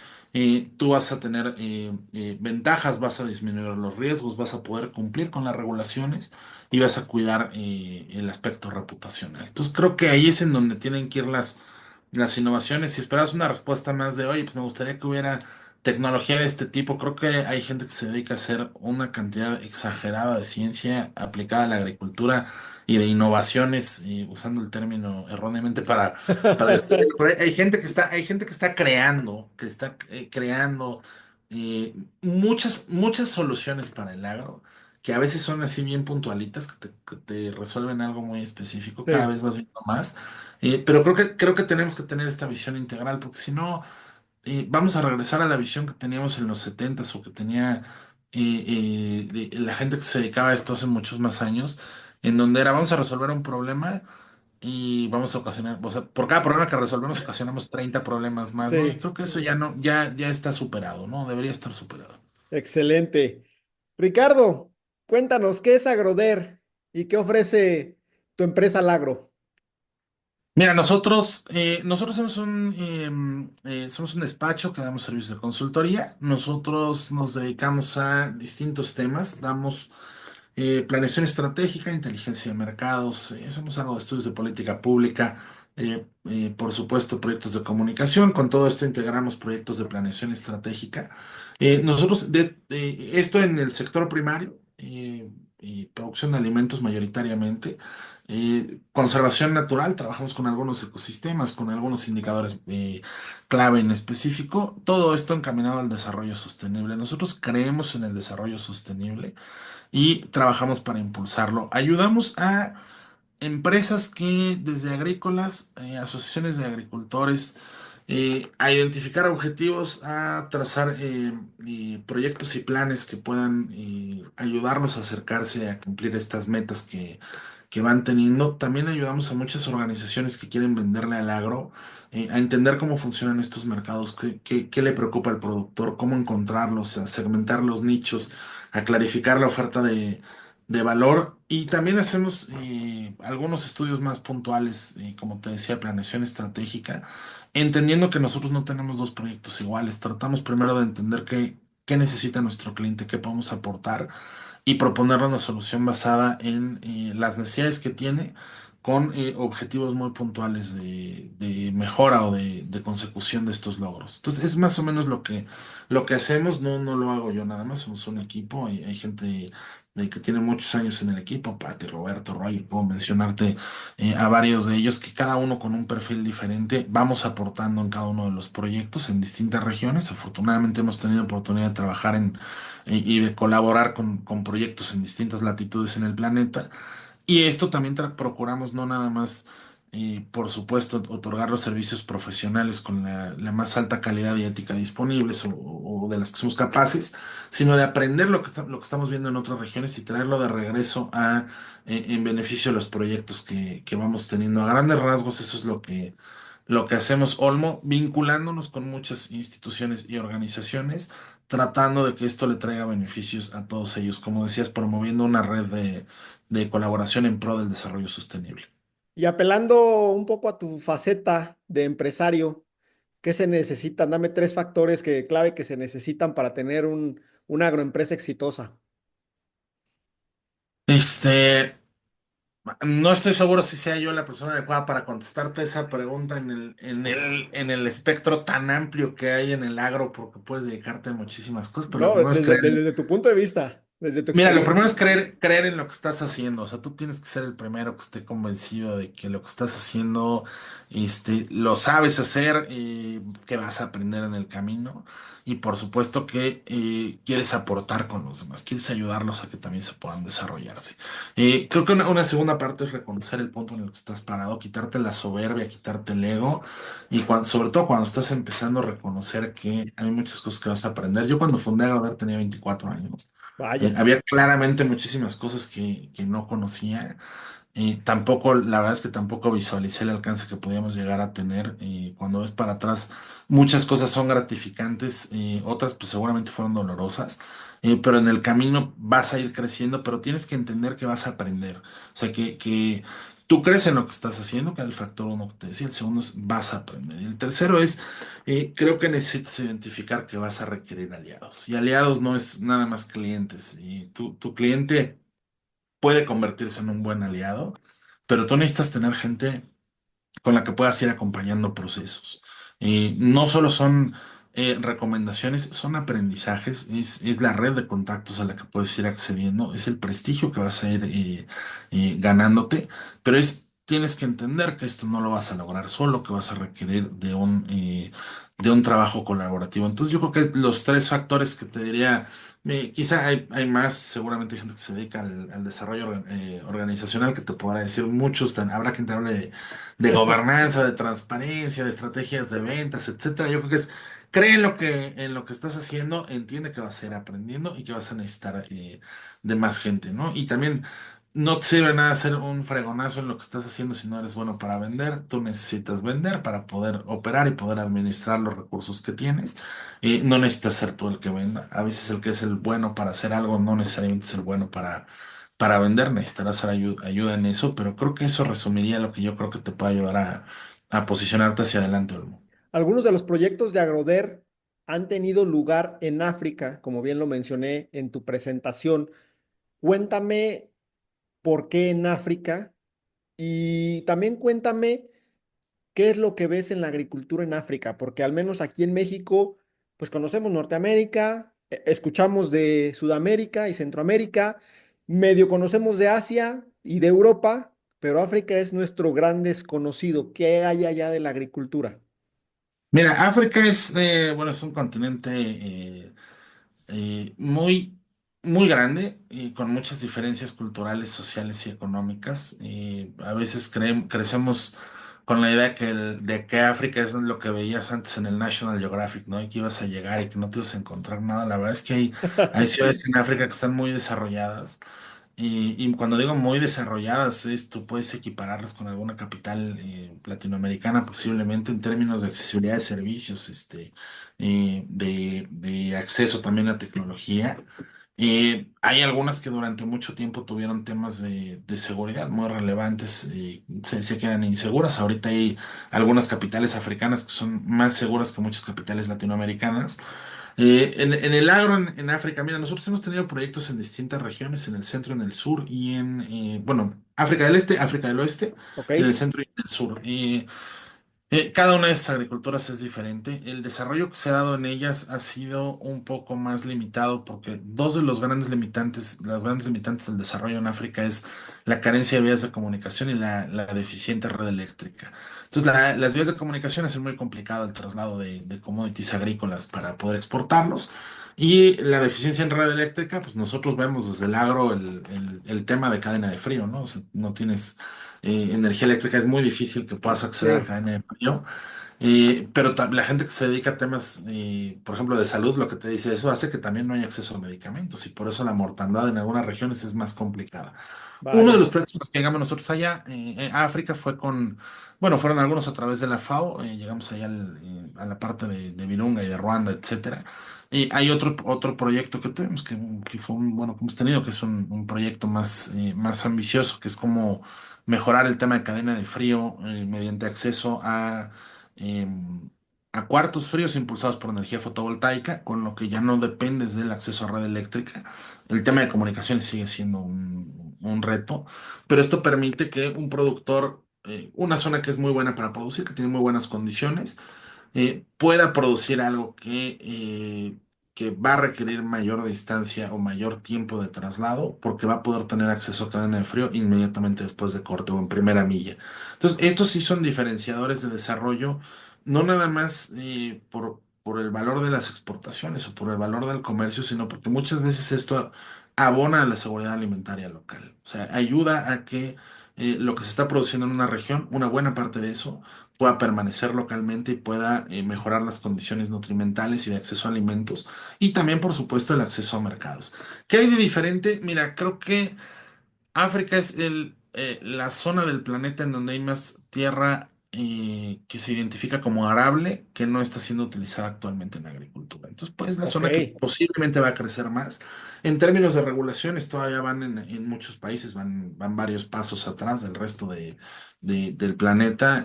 tú vas a tener ventajas, vas a disminuir los riesgos, vas a poder cumplir con las regulaciones y vas a cuidar el aspecto reputacional. Entonces creo que ahí es en donde tienen que ir las innovaciones. Si esperas una respuesta más de, oye, pues me gustaría que hubiera tecnología de este tipo, creo que hay gente que se dedica a hacer una cantidad exagerada de ciencia aplicada a la agricultura y de innovaciones, usando el término erróneamente para describirlo. Pero hay gente que está creando muchas soluciones para el agro, que a veces son así bien puntualitas, que te resuelven algo muy específico, cada Sí, vez vas viendo más. Pero creo que tenemos que tener esta visión integral, porque si no, vamos a regresar a la visión que teníamos en los setentas o que tenía la gente que se dedicaba a esto hace muchos más años, en donde era vamos a resolver un problema y vamos a ocasionar, o sea, por cada problema que resolvemos ocasionamos 30 problemas más, ¿no? Y sí, creo que eso ya no, ya está superado, ¿no? Debería estar superado. excelente. Ricardo, cuéntanos, ¿qué es Agroder y qué ofrece tu empresa Lagro? Mira, nosotros somos un despacho que damos servicios de consultoría. Nosotros nos dedicamos a distintos temas. Damos planeación estratégica, inteligencia de mercados, hacemos algo de estudios de política pública, por supuesto proyectos de comunicación. Con todo esto integramos proyectos de planeación estratégica. Esto en el sector primario, y producción de alimentos mayoritariamente. Conservación natural, trabajamos con algunos ecosistemas, con algunos indicadores clave en específico. Todo esto encaminado al desarrollo sostenible. Nosotros creemos en el desarrollo sostenible y trabajamos para impulsarlo. Ayudamos a empresas que desde agrícolas, asociaciones de agricultores, a identificar objetivos, a trazar proyectos y planes que puedan ayudarnos a acercarse a cumplir estas metas que van teniendo. También ayudamos a muchas organizaciones que quieren venderle al agro, a entender cómo funcionan estos mercados, qué le preocupa al productor, cómo encontrarlos, a segmentar los nichos, a clarificar la oferta de valor. Y también hacemos algunos estudios más puntuales, como te decía, planeación estratégica, entendiendo que nosotros no tenemos dos proyectos iguales. Tratamos primero de entender qué necesita nuestro cliente, qué podemos aportar y proponerle una solución basada en las necesidades que tiene con objetivos muy puntuales de mejora o de consecución de estos logros. Entonces, es más o menos lo que hacemos, no lo hago yo nada más, somos un equipo, hay gente que tiene muchos años en el equipo, Pati, Roberto, Roy, puedo mencionarte a varios de ellos, que cada uno con un perfil diferente, vamos aportando en cada uno de los proyectos en distintas regiones. Afortunadamente hemos tenido oportunidad de trabajar y de colaborar con proyectos en distintas latitudes en el planeta. Y esto también procuramos no nada más, por supuesto, otorgar los servicios profesionales con la más alta calidad y ética disponibles o de las que somos capaces, sino de aprender lo que estamos viendo en otras regiones y traerlo de regreso en beneficio de los proyectos que vamos teniendo. A grandes rasgos, eso es lo que hacemos, Olmo, vinculándonos con muchas instituciones y organizaciones, tratando de que esto le traiga beneficios a todos ellos, como decías, promoviendo una red de colaboración en pro del desarrollo sostenible. Y apelando un poco a tu faceta de empresario, ¿qué se necesitan? Dame tres factores clave que se necesitan para tener una agroempresa exitosa. Este, no estoy seguro si sea yo la persona adecuada para contestarte esa pregunta en el espectro tan amplio que hay en el agro, porque puedes dedicarte a muchísimas cosas, pero lo No, primero es creer. desde tu punto de vista, desde tu Mira, lo primero experiencia. es creer en lo que estás haciendo. O sea, tú tienes que ser el primero que esté convencido de que lo que estás haciendo, lo sabes hacer, que vas a aprender en el camino. Y por supuesto que quieres aportar con los demás, quieres ayudarlos a que también se puedan desarrollarse. Creo que una segunda parte es reconocer el punto en el que estás parado, quitarte la soberbia, quitarte el ego. Y sobre todo cuando estás empezando a reconocer que hay muchas cosas que vas a aprender. Yo cuando fundé Agrader tenía 24 años. Vaya. Había claramente muchísimas cosas que no conocía. Tampoco, la verdad es que tampoco visualicé el alcance que podíamos llegar a tener. Cuando ves para atrás, muchas cosas son gratificantes, otras pues seguramente fueron dolorosas, pero en el camino vas a ir creciendo, pero tienes que entender que vas a aprender. O sea, que tú crees en lo que estás haciendo, que era el factor uno que te decía. El segundo es vas a aprender. Y el tercero es, creo que necesitas identificar que vas a requerir aliados. Y aliados no es nada más clientes. Y tu cliente puede convertirse en un buen aliado, pero tú necesitas tener gente con la que puedas ir acompañando procesos. No solo son recomendaciones, son aprendizajes, es la red de contactos a la que puedes ir accediendo, es el prestigio que vas a ir ganándote, pero tienes que entender que esto no lo vas a lograr solo, que vas a requerir de un trabajo colaborativo. Entonces yo creo que los tres factores que te diría, quizá hay más, seguramente hay gente que se dedica al desarrollo organizacional que te podrá decir muchos, habrá quien te hable de gobernanza, de transparencia, de estrategias de ventas, etcétera. Yo creo que cree en lo que estás haciendo, entiende que vas a ir aprendiendo y que vas a necesitar de más gente, ¿no? Y también no te sirve nada hacer un fregonazo en lo que estás haciendo si no eres bueno para vender. Tú necesitas vender para poder operar y poder administrar los recursos que tienes. No necesitas ser tú el que venda. A veces el que es el bueno para hacer algo no necesariamente es el bueno para vender, necesitarás ayuda en eso, pero creo que eso resumiría lo que yo creo que te puede ayudar a posicionarte hacia adelante, Olmo. Algunos de los proyectos de Agroder han tenido lugar en África, como bien lo mencioné en tu presentación. Cuéntame por qué en África y también cuéntame qué es lo que ves en la agricultura en África, porque al menos aquí en México, pues conocemos Norteamérica, escuchamos de Sudamérica y Centroamérica, medio conocemos de Asia y de Europa, pero África es nuestro gran desconocido. ¿Qué hay allá de la agricultura? Mira, África bueno, es un continente muy, muy grande y con muchas diferencias culturales, sociales y económicas. A veces crecemos con la idea de que África es lo que veías antes en el National Geographic, ¿no? Y que ibas a llegar y que no te ibas a encontrar nada. La verdad es que hay ciudades en África que están muy desarrolladas. Y cuando digo muy desarrolladas, tú puedes equipararlas con alguna capital latinoamericana, posiblemente en términos de accesibilidad de servicios, de acceso también a tecnología. Hay algunas que durante mucho tiempo tuvieron temas de seguridad muy relevantes, se decía que eran inseguras. Ahorita hay algunas capitales africanas que son más seguras que muchas capitales latinoamericanas. En el agro en África, mira, nosotros hemos tenido proyectos en distintas regiones, en el centro, en el sur y bueno, África del Este, África del Oeste, ¿Ok? en el centro y en el sur. Cada una de esas agriculturas es diferente. El desarrollo que se ha dado en ellas ha sido un poco más limitado porque dos de los grandes limitantes, las grandes limitantes del desarrollo en África es la carencia de vías de comunicación y la deficiente red eléctrica. Entonces, las vías de comunicación hacen muy complicado el traslado de commodities agrícolas para poder exportarlos. Y la deficiencia en red eléctrica, pues nosotros vemos desde el agro el tema de cadena de frío, ¿no? O sea, no tienes energía eléctrica, es muy difícil que puedas acceder a Sí, cadena de frío. Pero la gente que se dedica a temas, por ejemplo, de salud, lo que te dice eso hace que también no haya acceso a medicamentos y por eso la mortandad en algunas regiones es más complicada. Uno de vaya. los proyectos que llegamos nosotros allá a África fue bueno, fueron algunos a través de la FAO, llegamos allá a la parte de Virunga y de Ruanda, etcétera. Y hay otro proyecto que tuvimos que fue bueno, que hemos tenido, que es un proyecto más ambicioso, que es como mejorar el tema de cadena de frío mediante acceso em, a cuartos fríos impulsados por energía fotovoltaica, con lo que ya no dependes del acceso a red eléctrica. El tema de comunicaciones sigue siendo un reto, pero esto permite que un productor, una zona que es muy buena para producir, que tiene muy buenas condiciones, pueda producir algo que va a requerir mayor distancia o mayor tiempo de traslado, porque va a poder tener acceso a cadena de frío inmediatamente después de corte o en primera milla. Entonces, estos sí son diferenciadores de desarrollo, no nada más por el valor de las exportaciones o por el valor del comercio, sino porque muchas veces esto abona a la seguridad alimentaria local. O sea, ayuda a que lo que se está produciendo en una región, una buena parte de eso, pueda permanecer localmente y pueda mejorar las condiciones nutrimentales y de acceso a alimentos y también, por supuesto, el acceso a mercados. ¿Qué hay de diferente? Mira, creo que África es la zona del planeta en donde hay más tierra que se identifica como arable que no está siendo utilizada actualmente en la agricultura. Entonces, pues la Ok, zona que posiblemente va a crecer más. En términos de regulaciones, todavía van en muchos países, van varios pasos atrás del resto del planeta.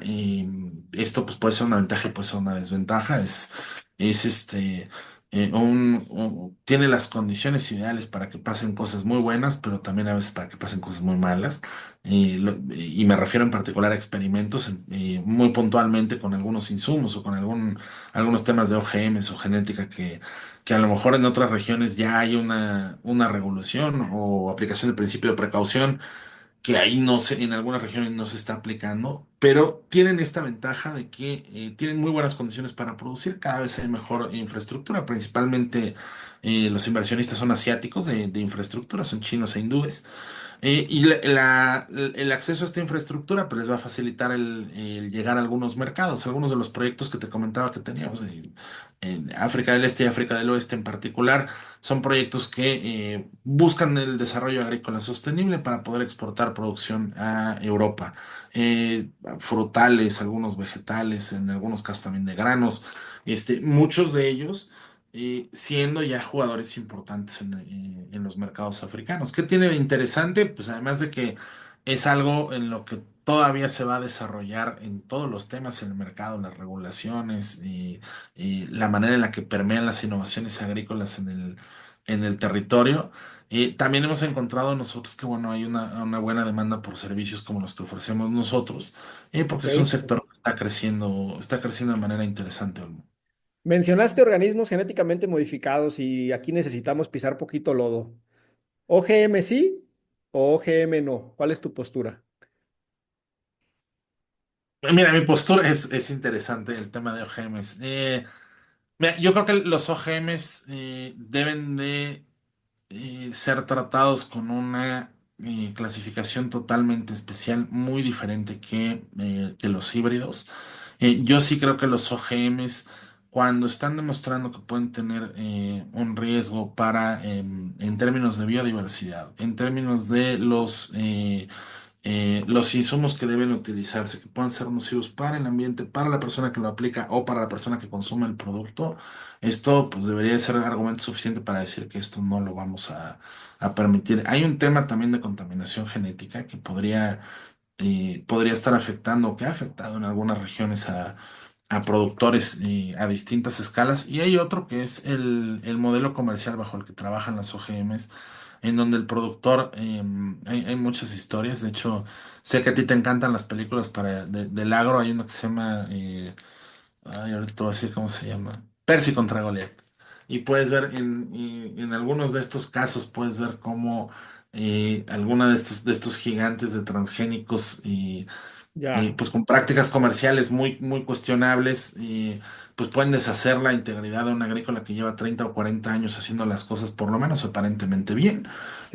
Esto pues, puede ser una ventaja y puede ser una desventaja. Es tiene las condiciones ideales para que pasen cosas muy buenas, pero también a veces para que pasen cosas muy malas. Y me refiero en particular a experimentos muy puntualmente con algunos insumos o con algunos temas de OGMs o genética que a lo mejor en otras regiones ya hay una regulación o aplicación del principio de precaución que ahí no se, en algunas regiones no se está aplicando, pero tienen esta ventaja de que tienen muy buenas condiciones para producir, cada vez hay mejor infraestructura, principalmente los inversionistas son asiáticos de infraestructura, son chinos e hindúes, el acceso a esta infraestructura pues, les va a facilitar el llegar a algunos mercados. Algunos de los proyectos que te comentaba que teníamos en África del Este y África del Oeste en particular son proyectos que buscan el desarrollo agrícola sostenible para poder exportar producción a Europa. Frutales, algunos vegetales, en algunos casos también de granos. Muchos de ellos siendo ya jugadores importantes en los mercados africanos. ¿Qué tiene de interesante? Pues además de que es algo en lo que todavía se va a desarrollar en todos los temas en el mercado, las regulaciones y la manera en la que permean las innovaciones agrícolas en el territorio. También hemos encontrado nosotros que, bueno, hay una buena demanda por servicios como los que ofrecemos nosotros, porque es un ok. sector que está creciendo de manera interesante, Olmo. Mencionaste organismos genéticamente modificados y aquí necesitamos pisar poquito lodo. ¿OGM sí o OGM no? ¿Cuál es tu postura? Mira, mi postura es interesante el tema de OGMs. Mira, yo creo que los OGMs deben de ser tratados con una clasificación totalmente especial, muy diferente que los híbridos. Yo sí creo que los OGMs, cuando están demostrando que pueden tener un riesgo en términos de biodiversidad, en términos de los insumos que deben utilizarse, que puedan ser nocivos para el ambiente, para la persona que lo aplica o para la persona que consume el producto, esto pues debería ser argumento suficiente para decir que esto no lo vamos a permitir. Hay un tema también de contaminación genética que podría estar afectando o que ha afectado en algunas regiones a productores a distintas escalas. Y hay otro que es el modelo comercial bajo el que trabajan las OGMs. en donde el productor, hay muchas historias. De hecho, sé que a ti te encantan las películas del agro. Hay uno que se llama, ay, ahorita te voy a decir cómo se llama, Percy contra Goliat. Y puedes ver en algunos de estos casos, puedes ver cómo alguna de estos gigantes de transgénicos y Ya, pues con prácticas comerciales muy cuestionables, y pues pueden deshacer la integridad de una agrícola que lleva 30 o 40 años haciendo las cosas por lo menos aparentemente bien,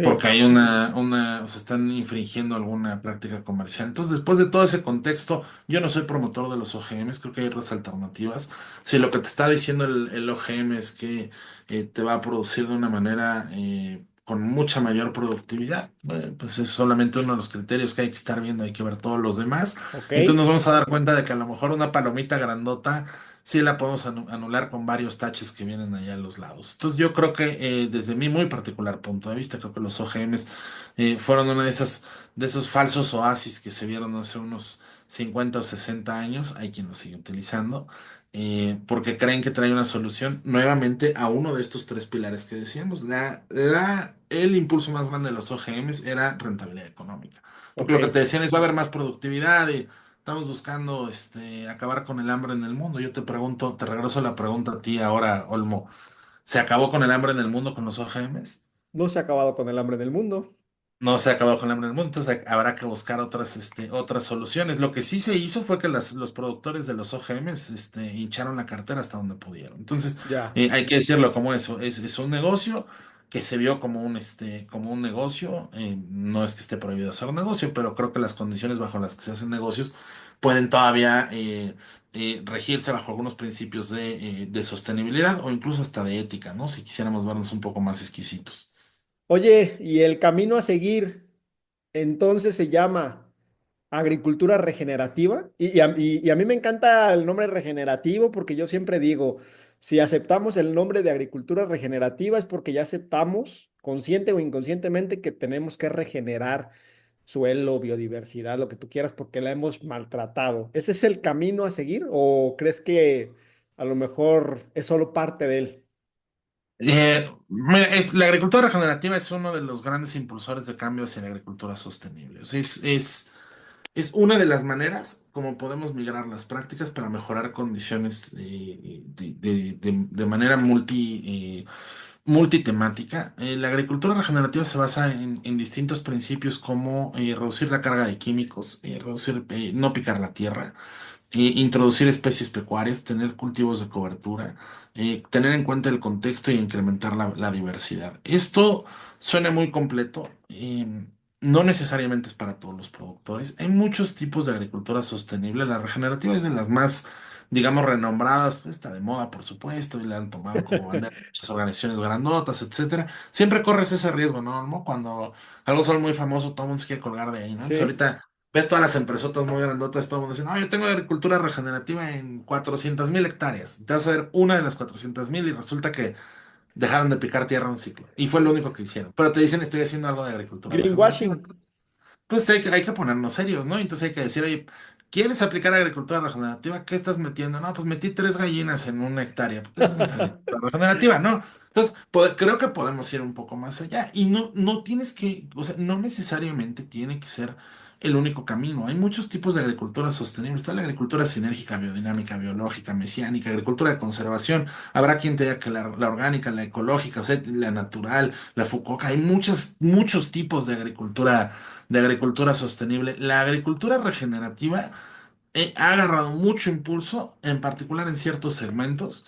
porque sí, hay o sea, están infringiendo alguna práctica comercial. Entonces, después de todo ese contexto, yo no soy promotor de los OGMs, creo que hay otras alternativas. Si lo que te está diciendo el OGM es que te va a producir de una manera con mucha mayor productividad, pues es solamente uno de los criterios que hay que estar viendo, hay que ver todos los demás. ok. Entonces nos vamos a dar cuenta de que a lo mejor una palomita grandota sí la podemos anular con varios taches que vienen allá a los lados. Entonces yo creo que desde mi muy particular punto de vista, creo que los OGMs fueron una de esos falsos oasis que se vieron hace unos 50 o 60 años. Hay quien los sigue utilizando porque creen que trae una solución nuevamente a uno de estos tres pilares que decíamos. El impulso más grande de los OGMs era rentabilidad económica. Porque Ok. lo que te decían es va a haber más productividad y estamos buscando acabar con el hambre en el mundo. Yo te pregunto, te regreso la pregunta a ti ahora, Olmo. ¿Se acabó con el hambre en el mundo con los OGMs? No se ha acabado con el hambre del mundo. No se ha acabado con el hambre en el mundo, entonces habrá que buscar otras soluciones. Lo que sí se hizo fue que los productores de los OGMs hincharon la cartera hasta donde pudieron. Entonces, Ya. hay que decirlo como eso, es un negocio que se vio como un negocio. No es que esté prohibido hacer un negocio, pero creo que las condiciones bajo las que se hacen negocios pueden todavía regirse bajo algunos principios de sostenibilidad o incluso hasta de ética, ¿no? Si quisiéramos vernos un poco más exquisitos. Oye, y el camino a seguir entonces se llama agricultura regenerativa. Y a mí me encanta el nombre regenerativo porque yo siempre digo, si aceptamos el nombre de agricultura regenerativa es porque ya aceptamos, consciente o inconscientemente, que tenemos que regenerar suelo, biodiversidad, lo que tú quieras, porque la hemos maltratado. ¿Ese es el camino a seguir o crees que a lo mejor es solo parte de él? Mira, la agricultura regenerativa es uno de los grandes impulsores de cambio hacia la agricultura sostenible. O sea, es una de las maneras como podemos migrar las prácticas para mejorar condiciones de manera multitemática. La agricultura regenerativa se basa en distintos principios como reducir la carga de químicos, no picar la tierra, introducir especies pecuarias, tener cultivos de cobertura, tener en cuenta el contexto y incrementar la diversidad. Esto suena muy completo. No necesariamente es para todos los productores. Hay muchos tipos de agricultura sostenible. La regenerativa es de las más, digamos, renombradas. Pues, está de moda, por supuesto, y la han tomado como bandera muchas organizaciones grandotas, etcétera. Siempre corres ese riesgo, ¿no, Olmo? Cuando algo son muy famoso, todo el mundo se quiere colgar de ahí, ¿no? Entonces, Sí, ahorita ves todas las empresotas muy grandotas, todo el mundo dice, no, yo tengo agricultura regenerativa en 400,000 hectáreas. Y te vas a ver una de las 400,000 y resulta que dejaron de picar tierra un ciclo. Y fue lo único que hicieron. Pero te dicen, estoy haciendo algo de agricultura regenerativa. greenwashing. Pues hay que ponernos serios, ¿no? Entonces hay que decir, oye, ¿quieres aplicar agricultura regenerativa? ¿Qué estás metiendo? No, pues metí 3 gallinas en una hectárea. Pues eso no es agricultura regenerativa, ¿no? Entonces, creo que podemos ir un poco más allá. Y no tienes que, o sea, no necesariamente tiene que ser el único camino. Hay muchos tipos de agricultura sostenible. Está la agricultura sinérgica, biodinámica, biológica, mesiánica, agricultura de conservación. Habrá quien te diga que la orgánica, la ecológica, o sea, la natural, la fucoca. Hay muchos tipos de agricultura sostenible. La agricultura regenerativa ha agarrado mucho impulso, en particular en ciertos segmentos.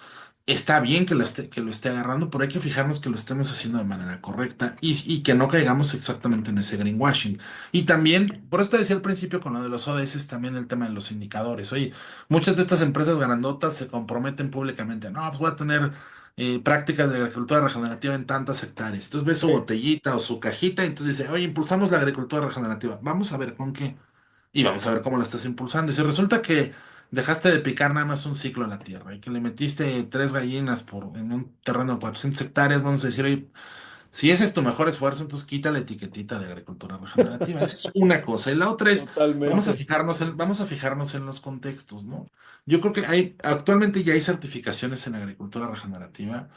Está bien que lo esté agarrando, pero hay que fijarnos que lo estemos haciendo de manera correcta y que no caigamos exactamente en ese greenwashing. Y también, por esto decía al principio con lo de los ODS, también el tema de los indicadores. Oye, muchas de estas empresas grandotas se comprometen públicamente, no, pues voy a tener prácticas de agricultura regenerativa en tantas hectáreas. Entonces ve su Sí, botellita o su cajita y entonces dice, oye, impulsamos la agricultura regenerativa. Vamos a ver con qué. Y vamos a ver cómo la estás impulsando. Y si resulta que dejaste de picar nada más un ciclo a la tierra y que le metiste 3 gallinas en un terreno de 400 hectáreas, vamos a decir, oye, si ese es tu mejor esfuerzo, entonces quita la etiquetita de agricultura regenerativa. Esa es una cosa. Y la otra es, totalmente. vamos a fijarnos en los contextos, ¿no? Yo creo que actualmente ya hay certificaciones en agricultura regenerativa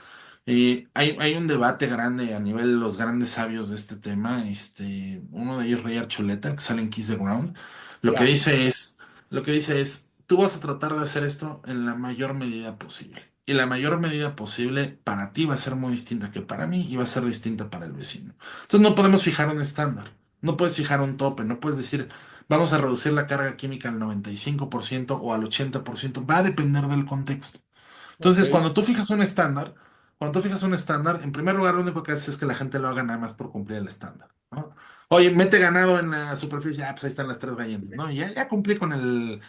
Hay un debate grande a nivel de los grandes sabios de este tema. Uno de ellos, Ray Archuleta, que sale en Kiss the Ground, lo que Ya, dice es, lo que dice es, tú vas a tratar de hacer esto en la mayor medida posible. Y la mayor medida posible para ti va a ser muy distinta que para mí y va a ser distinta para el vecino. Entonces no podemos fijar un estándar, no puedes fijar un tope, no puedes decir, vamos a reducir la carga química al 95% o al 80%. Va a depender del contexto. ok, Entonces, cuando tú fijas un estándar, en primer lugar, lo único que haces es que la gente lo haga nada más por cumplir el estándar, ¿no? Oye, mete ganado en la superficie, pues ahí están las tres gallinas, ¿no? Y ya cumplí con el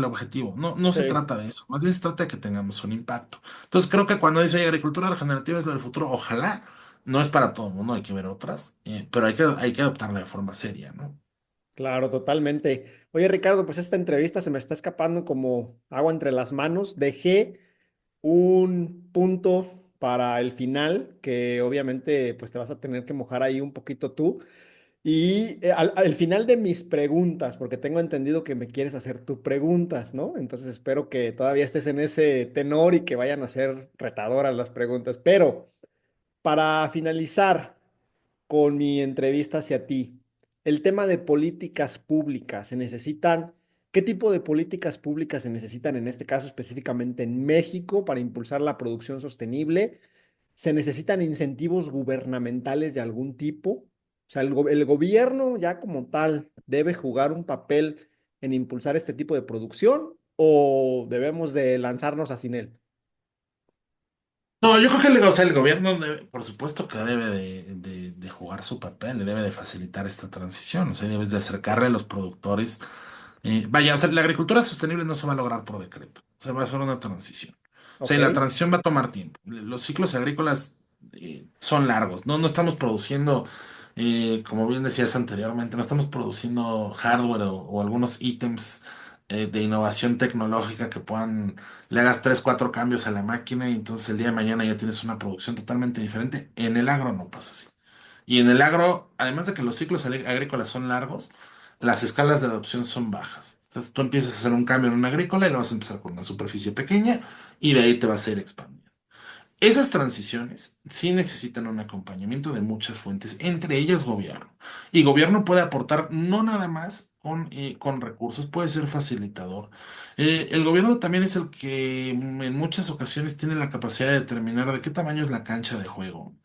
objetivo. No, no se sí. trata de eso, más bien se trata de que tengamos un impacto. Entonces, creo que cuando dice agricultura regenerativa es lo del futuro, ojalá, no es para todo el mundo, hay que ver otras, pero hay que adoptarla de forma seria, ¿no? Claro, totalmente. Oye, Ricardo, pues esta entrevista se me está escapando como agua entre las manos. Dejé un punto para el final, que obviamente pues te vas a tener que mojar ahí un poquito tú. Y al final de mis preguntas, porque tengo entendido que me quieres hacer tus preguntas, ¿no? Entonces espero que todavía estés en ese tenor y que vayan a ser retadoras las preguntas. Pero para finalizar con mi entrevista hacia ti. El tema de políticas públicas, ¿qué tipo de políticas públicas se necesitan en este caso específicamente en México para impulsar la producción sostenible? ¿Se necesitan incentivos gubernamentales de algún tipo? O sea, el gobierno ya como tal debe jugar un papel en impulsar este tipo de producción o debemos de lanzarnos a sin él. No, yo creo que el gobierno, por supuesto que debe de jugar su papel, le debe de facilitar esta transición, o sea, debes de acercarle a los productores. Vaya, o sea, la agricultura sostenible no se va a lograr por decreto, o sea, va a ser una transición. O sea, Ok, y la transición va a tomar tiempo. Los ciclos agrícolas son largos, no estamos produciendo, como bien decías anteriormente, no estamos produciendo hardware o algunos ítems de innovación tecnológica que puedan le hagas tres, cuatro cambios a la máquina y entonces el día de mañana ya tienes una producción totalmente diferente. En el agro no pasa así. Y en el agro, además de que los ciclos agrícolas son largos, las escalas de adopción son bajas. Entonces tú empiezas a hacer un cambio en una agrícola y lo vas a empezar con una superficie pequeña y de ahí te vas a ir expandiendo. Esas transiciones sí necesitan un acompañamiento de muchas fuentes, entre ellas gobierno. Y gobierno puede aportar no nada más con recursos, puede ser facilitador. El gobierno también es el que en muchas ocasiones tiene la capacidad de determinar de qué tamaño es la cancha de juego,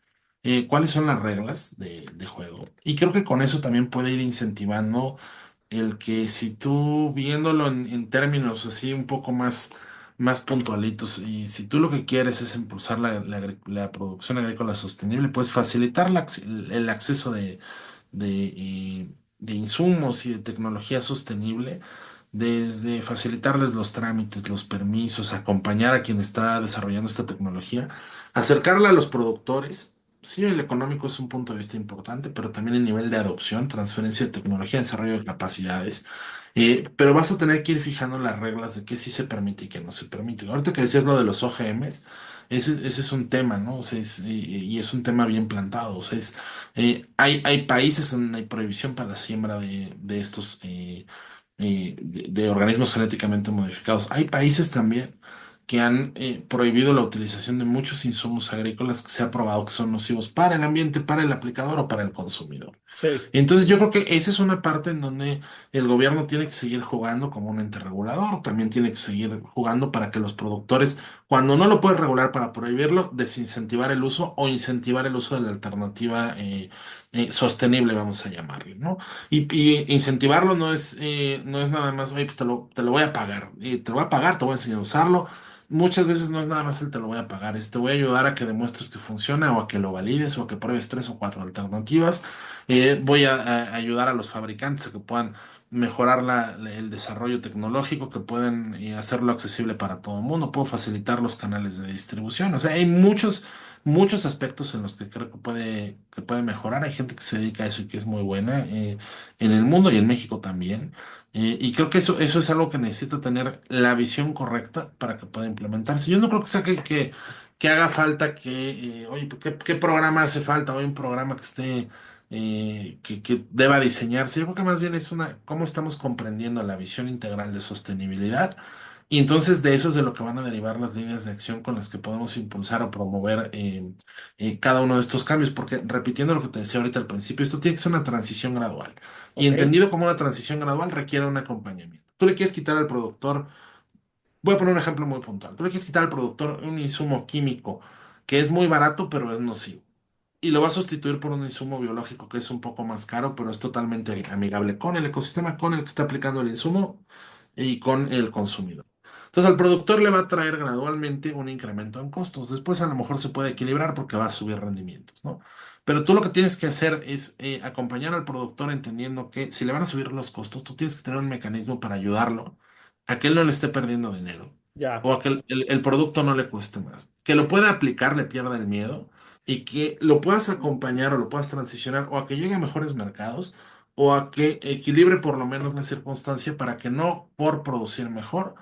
cuáles son las reglas de juego. Y creo que con eso también puede ir incentivando el que si tú viéndolo en términos así un poco más puntualitos y si tú lo que quieres es impulsar la producción agrícola sostenible, pues facilitar el acceso de insumos y de tecnología sostenible, desde facilitarles los trámites, los permisos, acompañar a quien está desarrollando esta tecnología, acercarla a los productores. Sí, el económico es un punto de vista importante, pero también el nivel de adopción, transferencia de tecnología, desarrollo de capacidades. Pero vas a tener que ir fijando las reglas de qué sí se permite y qué no se permite. Ahorita que decías lo de los OGMs, ese es un tema, ¿no? O sea, y es un tema bien plantado. O sea, hay países donde hay prohibición para la siembra de estos de organismos genéticamente modificados. Hay países también que han prohibido la utilización de muchos insumos agrícolas que se ha probado que son nocivos para el ambiente, para el aplicador o para el consumidor. sí, Entonces yo creo que esa es una parte en donde el gobierno tiene que seguir jugando como un ente regulador, también tiene que seguir jugando para que los productores, cuando no lo puede regular para prohibirlo, desincentivar el uso o incentivar el uso de la alternativa sostenible, vamos a llamarle, ¿no? Y incentivarlo no es nada más, oye, pues te lo voy a pagar, te lo voy a pagar, te voy a enseñar a usarlo. Muchas veces no es nada más el te lo voy a pagar, es te voy a ayudar a que demuestres que funciona o a que lo valides o a que pruebes tres o cuatro alternativas. Voy a ayudar a los fabricantes a que puedan mejorar el desarrollo tecnológico, que pueden hacerlo accesible para todo el mundo. Puedo facilitar los canales de distribución. O sea, hay muchos aspectos en los que creo que puede mejorar. Hay gente que se dedica a eso y que es muy buena en el mundo y en México también. Y creo que eso es algo que necesita tener la visión correcta para que pueda implementarse. Yo no creo que sea que haga falta oye, ¿qué programa hace falta? Hoy un programa que esté que deba diseñarse. Yo creo que más bien es cómo estamos comprendiendo la visión integral de sostenibilidad Y entonces de eso es de lo que van a derivar las líneas de acción con las que podemos impulsar o promover cada uno de estos cambios, porque repitiendo lo que te decía ahorita al principio, esto tiene que ser una transición gradual. Y Ok, entendido como una transición gradual requiere un acompañamiento. Tú le quieres quitar al productor, voy a poner un ejemplo muy puntual, tú le quieres quitar al productor un insumo químico que es muy barato pero es nocivo. Y lo va a sustituir por un insumo biológico que es un poco más caro, pero es totalmente amigable con el ecosistema, con el que está aplicando el insumo y con el consumidor. Entonces al productor le va a traer gradualmente un incremento en costos. Después a lo mejor se puede equilibrar porque va a subir rendimientos, ¿no? Pero tú lo que tienes que hacer es acompañar al productor entendiendo que si le van a subir los costos, tú tienes que tener un mecanismo para ayudarlo a que él no le esté perdiendo dinero ya. o a que el producto no le cueste más. Que lo pueda aplicar, le pierda el miedo y que lo puedas acompañar o lo puedas transicionar o a que llegue a mejores mercados o a que equilibre por lo menos la circunstancia para que no por producir mejor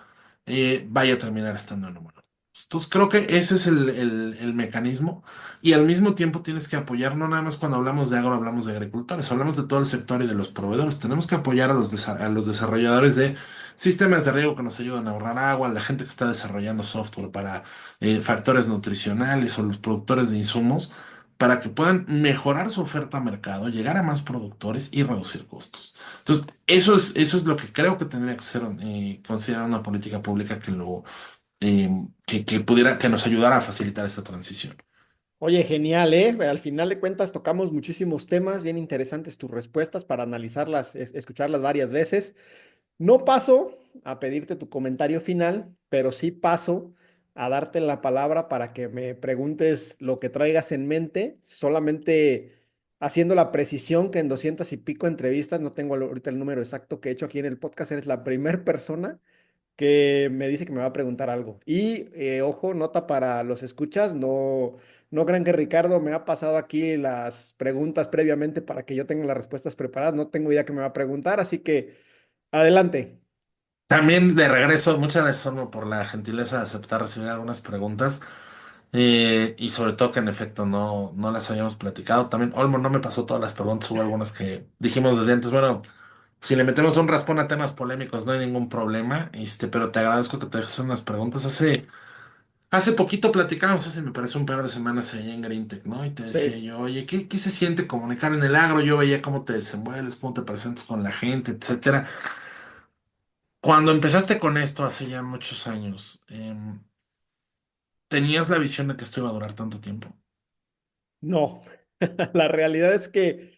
vaya a terminar estando en número. Entonces creo que ese es el mecanismo y al mismo tiempo tienes que apoyar, no nada más cuando hablamos de agro, hablamos de agricultores, hablamos de todo el sector y de los proveedores. Tenemos que apoyar a a los desarrolladores de sistemas de riego que nos ayudan a ahorrar agua, la gente que está desarrollando software para factores nutricionales o los productores de insumos para que puedan mejorar su oferta a mercado, llegar a más productores y reducir costos. Entonces, eso es lo que creo que tendría que ser considerar una política pública que pudiera, que nos ayudara a facilitar esta transición. Oye, genial, ¿eh? Al final de cuentas tocamos muchísimos temas, bien interesantes tus respuestas para analizarlas, escucharlas varias veces. No paso a pedirte tu comentario final, pero sí paso a darte la palabra para que me preguntes lo que traigas en mente, solamente haciendo la precisión que en 200 y pico entrevistas, no tengo ahorita el número exacto que he hecho aquí en el podcast, eres la primera persona que me dice que me va a preguntar algo. Y ojo, nota para los escuchas, no, no crean que Ricardo me ha pasado aquí las preguntas previamente para que yo tenga las respuestas preparadas, no tengo idea que me va a preguntar, así que adelante. También de regreso, muchas gracias, Olmo, por la gentileza de aceptar recibir algunas preguntas y sobre todo que en efecto no las habíamos platicado. También, Olmo, no me pasó todas las preguntas, hubo algunas que dijimos desde antes. Bueno, si le metemos un raspón a temas polémicos, no hay ningún problema, pero te agradezco que te dejes unas preguntas. Hace poquito platicábamos, hace me parece un par de semanas ahí en GreenTech, ¿no? Y te decía Sí. yo, oye, ¿qué se siente comunicar en el agro? Yo veía cómo te desenvuelves, cómo te presentas con la gente, etcétera. Cuando empezaste con esto hace ya muchos años, ¿tenías la visión de que esto iba a durar tanto tiempo? No, la realidad es que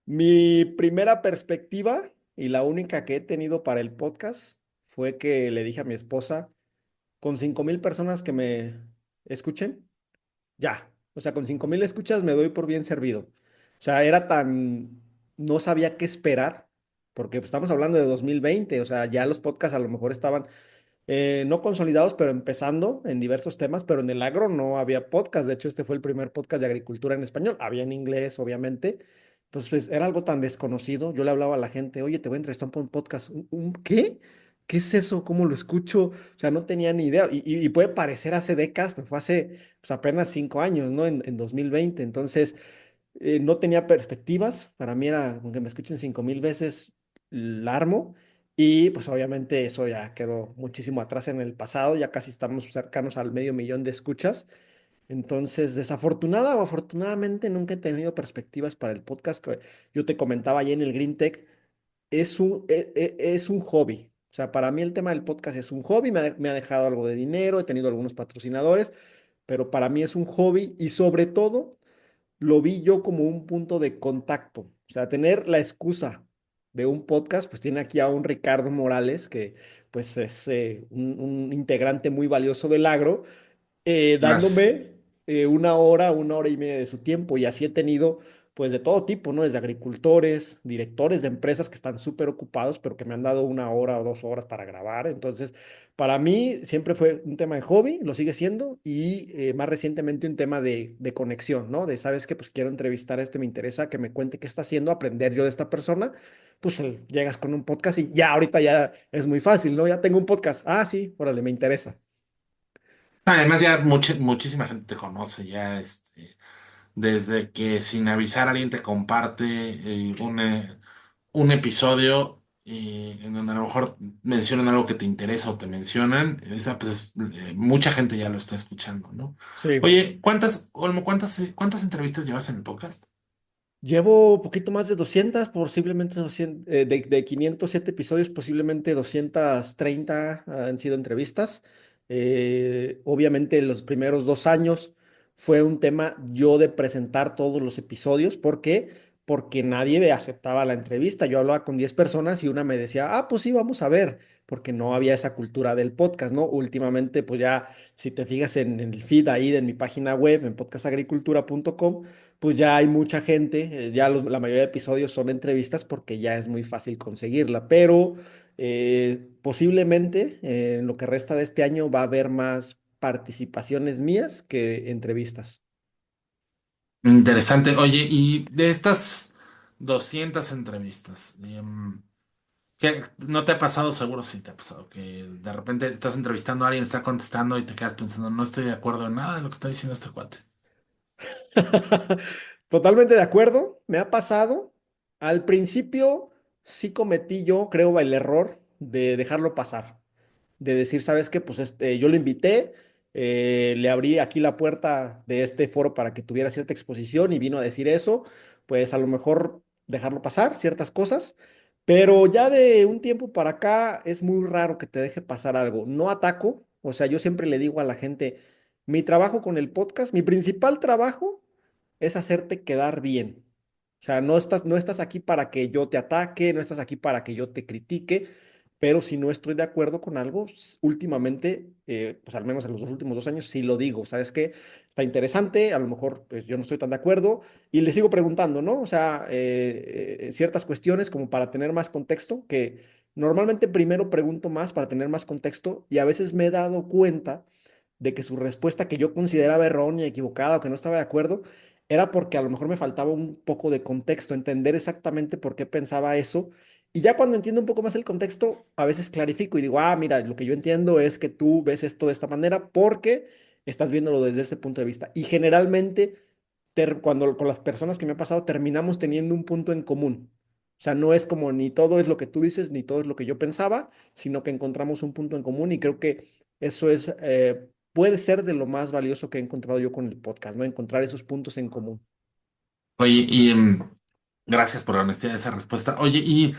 mi primera perspectiva y la única que he tenido para el podcast fue que le dije a mi esposa, con 5,000 personas que me escuchen, ya, o sea, con 5,000 escuchas me doy por bien servido. O sea, era tan, no sabía qué esperar, porque pues, estamos hablando de 2020, o sea, ya los podcasts a lo mejor estaban no consolidados, pero empezando en diversos temas, pero en el agro no había podcast. De hecho, este fue el primer podcast de agricultura en español. Había en inglés, obviamente. Entonces, pues, era algo tan desconocido. Yo le hablaba a la gente, oye, te voy a entrevistar por un podcast. ¿Un qué? ¿Qué es eso? ¿Cómo lo escucho? O sea, no tenía ni idea. Y puede parecer hace décadas, pero fue hace pues, apenas 5 años, ¿no? En 2020. Entonces, no tenía perspectivas. Para mí era, aunque me escuchen 5,000 veces, la armo. Y pues obviamente eso ya quedó muchísimo atrás en el pasado, ya casi estamos cercanos al medio millón de escuchas. Entonces, desafortunada o afortunadamente, nunca he tenido perspectivas para el podcast. Que yo te comentaba allí en el Green Tech, es un hobby. O sea, para mí el tema del podcast es un hobby, me ha dejado algo de dinero, he tenido algunos patrocinadores, pero para mí es un hobby y sobre todo lo vi yo como un punto de contacto. O sea, tener la excusa de un podcast, pues tiene aquí a un Ricardo Morales, que pues es un integrante muy valioso del agro, Gracias. dándome una hora y media de su tiempo. Y así he tenido, pues de todo tipo, ¿no? Desde agricultores, directores de empresas que están súper ocupados, pero que me han dado 1 hora o 2 horas para grabar. Entonces, para mí siempre fue un tema de hobby, lo sigue siendo, y más recientemente un tema de conexión, ¿no? De, ¿sabes qué? Pues quiero entrevistar a este, me interesa que me cuente qué está haciendo, aprender yo de esta persona. Pues llegas con un podcast y ya ahorita ya es muy fácil, ¿no? Ya tengo un podcast. Ah, sí, órale, me interesa. Además, ya muchísima gente te conoce, ya desde que sin avisar alguien te comparte un episodio en donde a lo mejor mencionan algo que te interesa o te mencionan, esa pues mucha gente ya lo está escuchando, ¿no? Sí. Oye, Olmo, cuántas entrevistas llevas en el podcast? Llevo poquito más de 200, posiblemente 200, de 507 episodios, posiblemente 230 han sido entrevistas. Obviamente los primeros 2 años fue un tema yo de presentar todos los episodios. ¿Por qué? Porque nadie me aceptaba la entrevista. Yo hablaba con 10 personas y una me decía, ah, pues sí, vamos a ver, porque no había esa cultura del podcast, ¿no? Últimamente, pues ya, si te fijas en el feed ahí de mi página web, en podcastagricultura.com, pues ya hay mucha gente, ya la mayoría de episodios son entrevistas porque ya es muy fácil conseguirla, pero posiblemente en lo que resta de este año va a haber más participaciones mías que entrevistas. Interesante. Oye, y de estas 200 entrevistas, ¿qué no te ha pasado? Seguro sí te ha pasado, que de repente estás entrevistando a alguien, está contestando y te quedas pensando, no estoy de acuerdo en nada de lo que está diciendo este cuate. Totalmente de acuerdo, me ha pasado. Al principio sí cometí yo, creo, el error de dejarlo pasar, de decir, ¿sabes qué? Pues yo lo invité, le abrí aquí la puerta de este foro para que tuviera cierta exposición y vino a decir eso, pues a lo mejor dejarlo pasar ciertas cosas, pero ya de un tiempo para acá es muy raro que te deje pasar algo. No ataco, o sea, yo siempre le digo a la gente, mi trabajo con el podcast, mi principal trabajo es hacerte quedar bien. O sea, no estás aquí para que yo te ataque, no estás aquí para que yo te critique, pero si no estoy de acuerdo con algo, últimamente, pues al menos en los dos últimos 2 años, sí lo digo. ¿Sabes qué? Está interesante, a lo mejor pues yo no estoy tan de acuerdo y le sigo preguntando, ¿no? O sea, ciertas cuestiones como para tener más contexto, que normalmente primero pregunto más para tener más contexto y a veces me he dado cuenta de que su respuesta que yo consideraba errónea, equivocada o que no estaba de acuerdo, era porque a lo mejor me faltaba un poco de contexto, entender exactamente por qué pensaba eso. Y ya cuando entiendo un poco más el contexto, a veces clarifico y digo, ah, mira, lo que yo entiendo es que tú ves esto de esta manera porque estás viéndolo desde ese punto de vista. Y generalmente, cuando con las personas que me ha pasado, terminamos teniendo un punto en común. O sea, no es como ni todo es lo que tú dices, ni todo es lo que yo pensaba, sino que encontramos un punto en común y creo que eso puede ser de lo más valioso que he encontrado yo con el podcast, ¿no? Encontrar esos puntos en común. Oye, y gracias por la honestidad de esa respuesta. Oye, y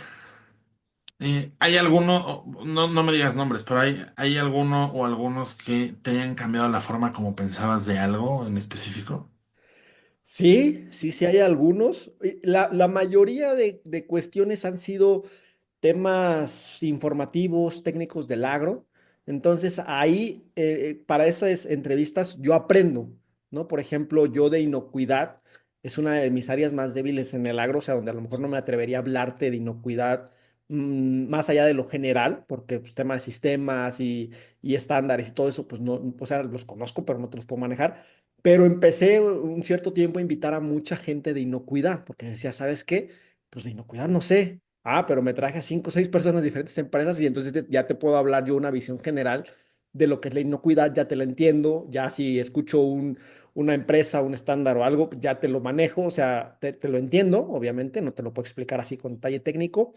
¿hay alguno, no me digas nombres, pero hay alguno o algunos que te hayan cambiado la forma como pensabas de algo en específico? Sí, sí, sí hay algunos. La mayoría de cuestiones han sido temas informativos, técnicos del agro. Entonces, ahí, para esas entrevistas, yo aprendo, ¿no? Por ejemplo, yo de inocuidad es una de mis áreas más débiles en el agro, o sea, donde a lo mejor no me atrevería a hablarte de inocuidad más allá de lo general, porque pues, tema de sistemas y estándares y todo eso, pues no, o sea, los conozco, pero no te los puedo manejar. Pero empecé un cierto tiempo a invitar a mucha gente de inocuidad, porque decía, ¿sabes qué? Pues de inocuidad no sé. Ah, pero me traje a 5 o 6 personas de diferentes empresas y entonces ya te puedo hablar yo una visión general de lo que es la inocuidad, ya te la entiendo, ya si escucho una empresa, un estándar o algo, ya te lo manejo, o sea, te lo entiendo, obviamente, no te lo puedo explicar así con detalle técnico,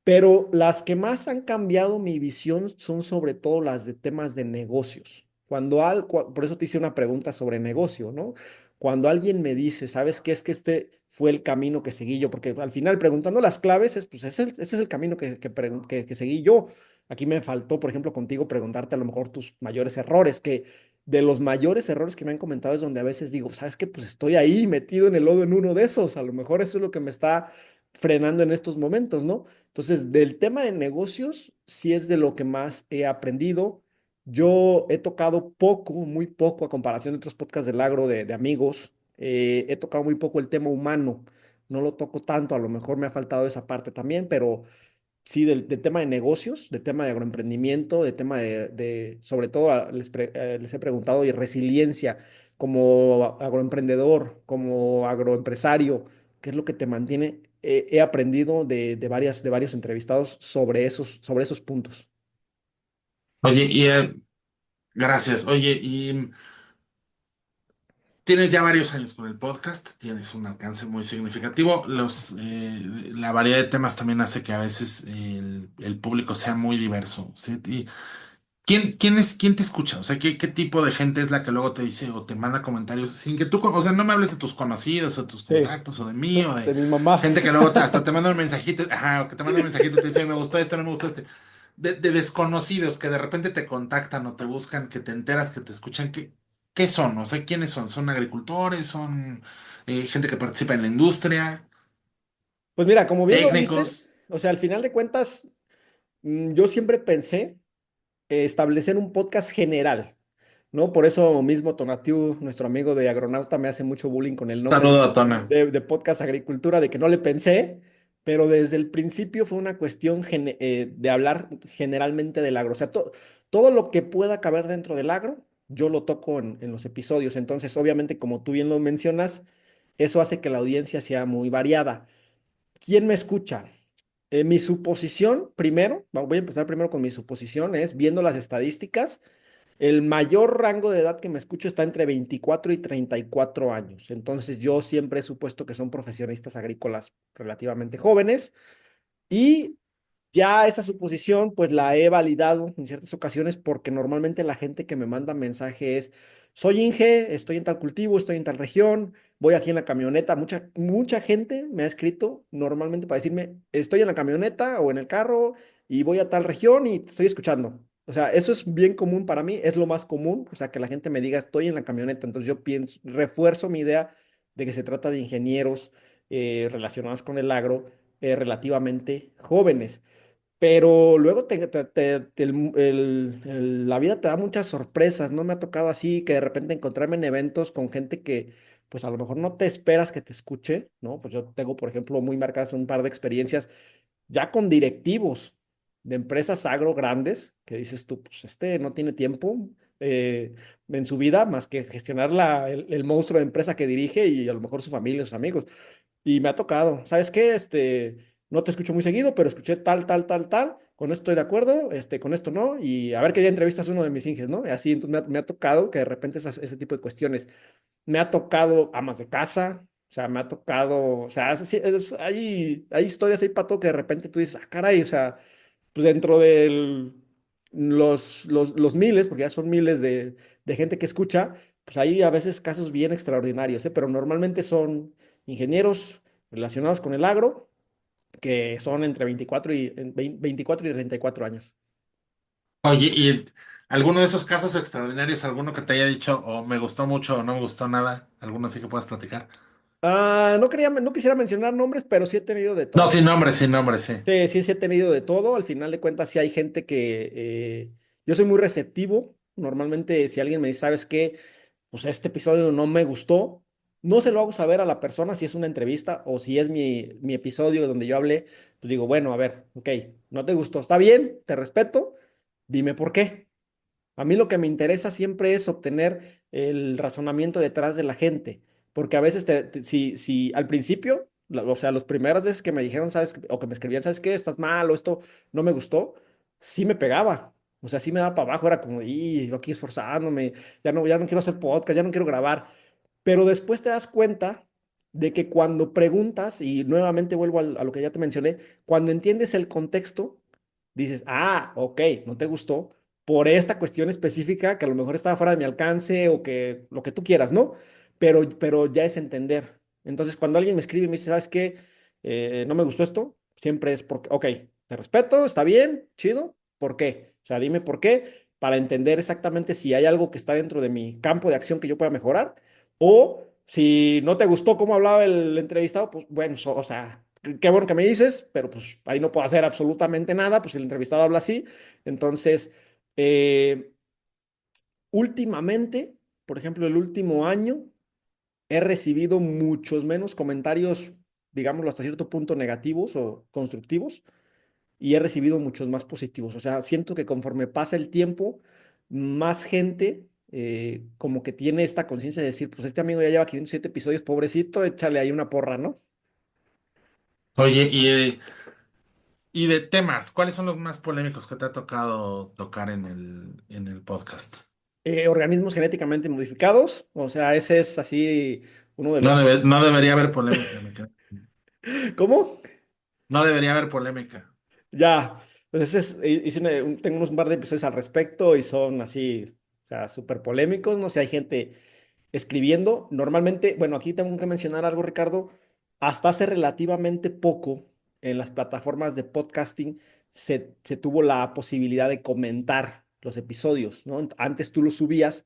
pero las que más han cambiado mi visión son sobre todo las de temas de negocios. Por eso te hice una pregunta sobre negocio, ¿no? Cuando alguien me dice, ¿sabes qué? Es que este fue el camino que seguí yo, porque al final preguntando las claves, pues ese es el camino que seguí yo. Aquí me faltó, por ejemplo, contigo preguntarte a lo mejor tus mayores errores, que de los mayores errores que me han comentado es donde a veces digo, ¿sabes qué? Pues estoy ahí metido en el lodo en uno de esos. A lo mejor eso es lo que me está frenando en estos momentos, ¿no? Entonces, del tema de negocios, sí es de lo que más he aprendido. Yo he tocado poco, muy poco, a comparación de otros podcasts del agro de amigos, he tocado muy poco el tema humano. No lo toco tanto, a lo mejor me ha faltado esa parte también, pero sí del tema de negocios, del tema de agroemprendimiento, del tema sobre todo, les he preguntado, y resiliencia como agroemprendedor, como agroempresario, ¿qué es lo que te mantiene? He aprendido de varios entrevistados sobre esos puntos. Oye, y gracias. Oye, y Tienes ya varios años con el podcast, tienes un alcance muy significativo. La variedad de temas también hace que a veces el público sea muy diverso, ¿sí? Y quién te escucha? O sea, ¿qué tipo de gente es la que luego te dice o te manda comentarios sin que tú, o sea, no me hables de tus conocidos o tus Sí, contactos o de mí o de de mi mamá. gente que luego hasta te manda un mensajito, ajá, o que te manda un mensajito y te dice, me gustó esto, no me gustó este. De desconocidos que de repente te contactan o te buscan, que te enteras que te escuchan, ¿qué son? O sea, ¿quiénes son? ¿Son agricultores? ¿Son gente que participa en la industria? Pues mira, como bien lo ¿Técnicos? dices, o sea, al final de cuentas, yo siempre pensé establecer un podcast general, ¿no? Por eso mismo Tonatiu, nuestro amigo de Agronauta, me hace mucho bullying con el nombre Saludo a Tona. de podcast Agricultura, de que no le pensé, pero desde el principio fue una cuestión de hablar generalmente del agro. O sea, todo lo que pueda caber dentro del agro, yo lo toco en los episodios. Entonces, obviamente, como tú bien lo mencionas, eso hace que la audiencia sea muy variada. ¿Quién me escucha? Mi suposición, primero, voy a empezar primero con mi suposición, es viendo las estadísticas, el mayor rango de edad que me escucho está entre 24 y 34 años. Entonces yo siempre he supuesto que son profesionistas agrícolas relativamente jóvenes y ya esa suposición, pues la he validado en ciertas ocasiones porque normalmente la gente que me manda mensaje es, soy Inge, estoy en tal cultivo, estoy en tal región, voy aquí en la camioneta. Mucha gente me ha escrito normalmente para decirme, estoy en la camioneta o en el carro y voy a tal región y te estoy escuchando. O sea, eso es bien común para mí, es lo más común, o sea, que la gente me diga, estoy en la camioneta. Entonces yo pienso, refuerzo mi idea de que se trata de ingenieros relacionados con el agro relativamente jóvenes. Pero luego la vida te da muchas sorpresas, ¿no? Me ha tocado así que de repente encontrarme en eventos con gente que, pues a lo mejor no te esperas que te escuche, ¿no? Pues yo tengo, por ejemplo, muy marcadas un par de experiencias ya con directivos de empresas agro grandes, que dices tú, pues este no tiene tiempo en su vida más que gestionar el monstruo de empresa que dirige y a lo mejor su familia, sus amigos. Y me ha tocado, ¿sabes qué? No te escucho muy seguido, pero escuché tal, tal, tal, tal. Con esto estoy de acuerdo, con esto no. Y a ver qué día entrevistas a uno de mis inges, ¿no? Y así, entonces me ha tocado que de repente ese tipo de cuestiones. Me ha tocado amas de casa, o sea, me ha tocado, o sea, hay historias ahí, Pato, que de repente tú dices, ah, caray, o sea, pues dentro de los miles, porque ya son miles de gente que escucha, pues hay a veces casos bien extraordinarios, ¿eh? Pero normalmente son ingenieros relacionados con el agro, que son entre 24 y 34 años. Oye, ¿y alguno de esos casos extraordinarios, alguno que te haya dicho o me gustó mucho o no me gustó nada? ¿Alguno así que puedas platicar? No quisiera mencionar nombres, pero sí he tenido de No, todo. sin nombre, sí. Sí he tenido de todo. Al final de cuentas, sí hay gente que yo soy muy receptivo. Normalmente, si alguien me dice, ¿sabes qué? Pues este episodio no me gustó, no se lo hago saber a la persona si es una entrevista o si es mi episodio donde yo hablé, pues digo, bueno, a ver, ok, no te gustó, está bien, te respeto, dime por qué. A mí lo que me interesa siempre es obtener el razonamiento detrás de la gente, porque a veces si al principio, o sea, las primeras veces que me dijeron, ¿sabes? O que me escribían, ¿sabes qué? Estás mal o esto no me gustó, sí me pegaba. O sea, sí me daba para abajo, era como, y yo aquí esforzándome, ya no quiero hacer podcast, ya no quiero grabar. Pero después te das cuenta de que cuando preguntas, y nuevamente vuelvo a lo que ya te mencioné, cuando entiendes el contexto, dices, ah, ok, no te gustó por esta cuestión específica que a lo mejor estaba fuera de mi alcance o que lo que tú quieras, ¿no? Pero ya es entender. Entonces, cuando alguien me escribe y me dice, ¿sabes qué? No me gustó esto, siempre es porque, ok, te respeto, está bien, chido, ¿por qué? O sea, dime por qué, para entender exactamente si hay algo que está dentro de mi campo de acción que yo pueda mejorar, o si no te gustó cómo hablaba el entrevistado, pues bueno, o sea, qué bueno que me dices, pero pues ahí no puedo hacer absolutamente nada, pues si el entrevistado habla así. Entonces, eh, últimamente, por ejemplo, el último año, he recibido muchos menos comentarios, digámoslo hasta cierto punto, negativos o constructivos, y he recibido muchos más positivos. O sea, siento que conforme pasa el tiempo, más gente como que tiene esta conciencia de decir, pues este amigo ya lleva 507 episodios, pobrecito, échale ahí una porra, ¿no? Oye, y de temas, ¿cuáles son los más polémicos que te ha tocado tocar en el podcast? Organismos genéticamente modificados, o sea, ese es así uno de los... No debería haber polémica, ¿Cómo? no debería haber polémica. Ya, pues tengo un par de episodios al respecto y son así, o sea, súper polémicos, no sé, hay gente escribiendo. Normalmente, bueno, aquí tengo que mencionar algo, Ricardo. Hasta hace relativamente poco, en las plataformas de podcasting, se tuvo la posibilidad de comentar los episodios, ¿no? Antes tú los subías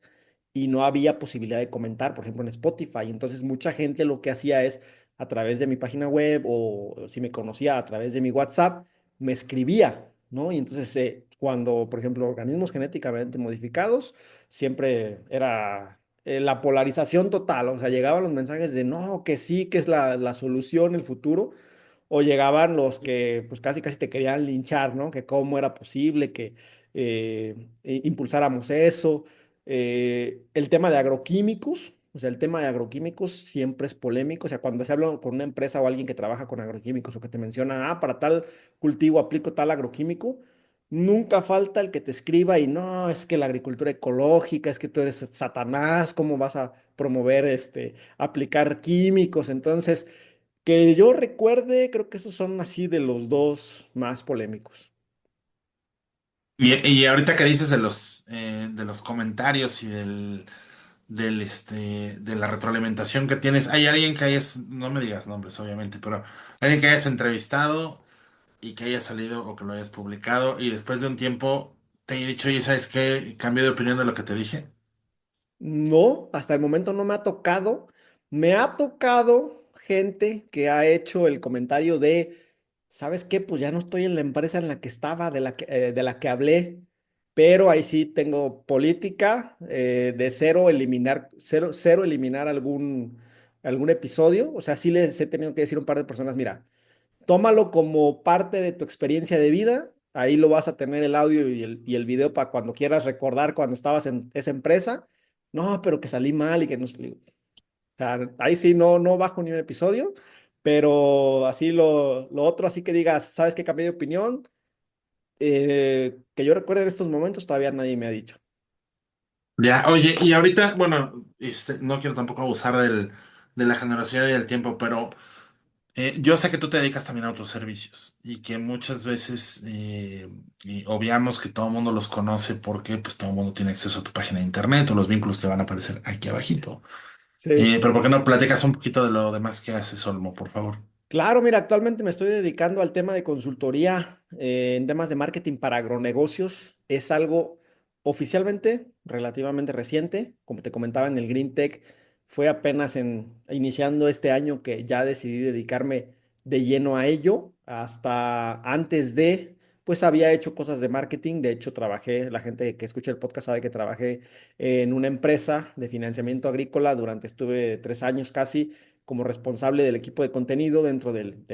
y no había posibilidad de comentar, por ejemplo, en Spotify. Entonces, mucha gente lo que hacía es, a través de mi página web o si me conocía a través de mi WhatsApp, me escribía, ¿no? Y entonces, cuando, por ejemplo, organismos genéticamente modificados, siempre era la polarización total, o sea, llegaban los mensajes de no, que sí, que es la solución, el futuro, o llegaban los que pues casi casi te querían linchar, ¿no? Que cómo era posible que impulsáramos eso. El tema de agroquímicos, o sea, el tema de agroquímicos siempre es polémico, o sea, cuando se habla con una empresa o alguien que trabaja con agroquímicos o que te menciona, ah, para tal cultivo aplico tal agroquímico. Nunca falta el que te escriba y no, es que la agricultura ecológica, es que tú eres Satanás, ¿cómo vas a promover aplicar químicos? Entonces, que yo recuerde, creo que esos son así de los dos más polémicos. Y ahorita que dices de los comentarios y de la retroalimentación que tienes, ¿hay alguien que hayas, no me digas nombres, obviamente, pero alguien que hayas entrevistado y que haya salido o que lo hayas publicado y después de un tiempo te haya dicho, oye, ¿sabes qué? Cambié de opinión de lo que te dije? No, hasta el momento no me ha tocado. Me ha tocado gente que ha hecho el comentario de, ¿sabes qué? Pues ya no estoy en la empresa en la que estaba, de la que hablé, pero ahí sí tengo política de cero eliminar algún episodio. O sea, sí les he tenido que decir a un par de personas, mira, tómalo como parte de tu experiencia de vida. Ahí lo vas a tener el audio y el video para cuando quieras recordar cuando estabas en esa empresa. No, pero que salí mal y que no salí. O sea, ahí sí no bajo ni un episodio, pero así lo otro, así que digas, ¿sabes qué? Cambié de opinión. Que yo recuerde en estos momentos, todavía nadie me ha dicho. Ya, oye, y ahorita, bueno, no quiero tampoco abusar de la generosidad y del tiempo, pero yo sé que tú te dedicas también a otros servicios y que muchas veces y obviamos que todo el mundo los conoce porque pues todo el mundo tiene acceso a tu página de internet o los vínculos que van a aparecer aquí abajito. Sí. Pero ¿por qué no platicas un poquito de lo demás que haces, Olmo, por favor? Claro, mira, actualmente me estoy dedicando al tema de consultoría en temas de marketing para agronegocios. Es algo oficialmente relativamente reciente. Como te comentaba en el Green Tech, fue apenas iniciando este año que ya decidí dedicarme de lleno a ello. Hasta antes pues había hecho cosas de marketing. De hecho, la gente que escucha el podcast sabe que trabajé en una empresa de financiamiento agrícola estuve 3 años casi como responsable del equipo de contenido dentro del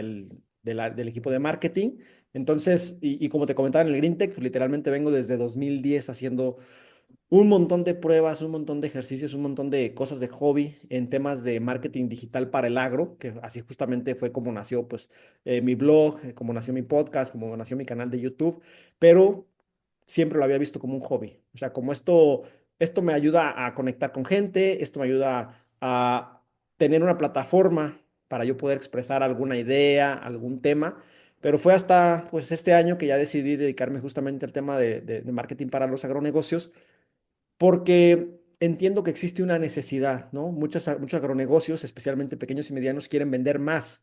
equipo de marketing. Entonces, y como te comentaba en el Green Tech, pues, literalmente vengo desde 2010 haciendo un montón de pruebas, un montón de ejercicios, un montón de cosas de hobby en temas de marketing digital para el agro, que así justamente fue como nació pues mi blog, como nació mi podcast, como nació mi canal de YouTube, pero siempre lo había visto como un hobby. O sea, como esto me ayuda a conectar con gente, esto me ayuda a tener una plataforma para yo poder expresar alguna idea, algún tema. Pero fue hasta pues este año que ya decidí dedicarme justamente al tema de marketing para los agronegocios porque entiendo que existe una necesidad, ¿no? Muchos agronegocios, especialmente pequeños y medianos, quieren vender más.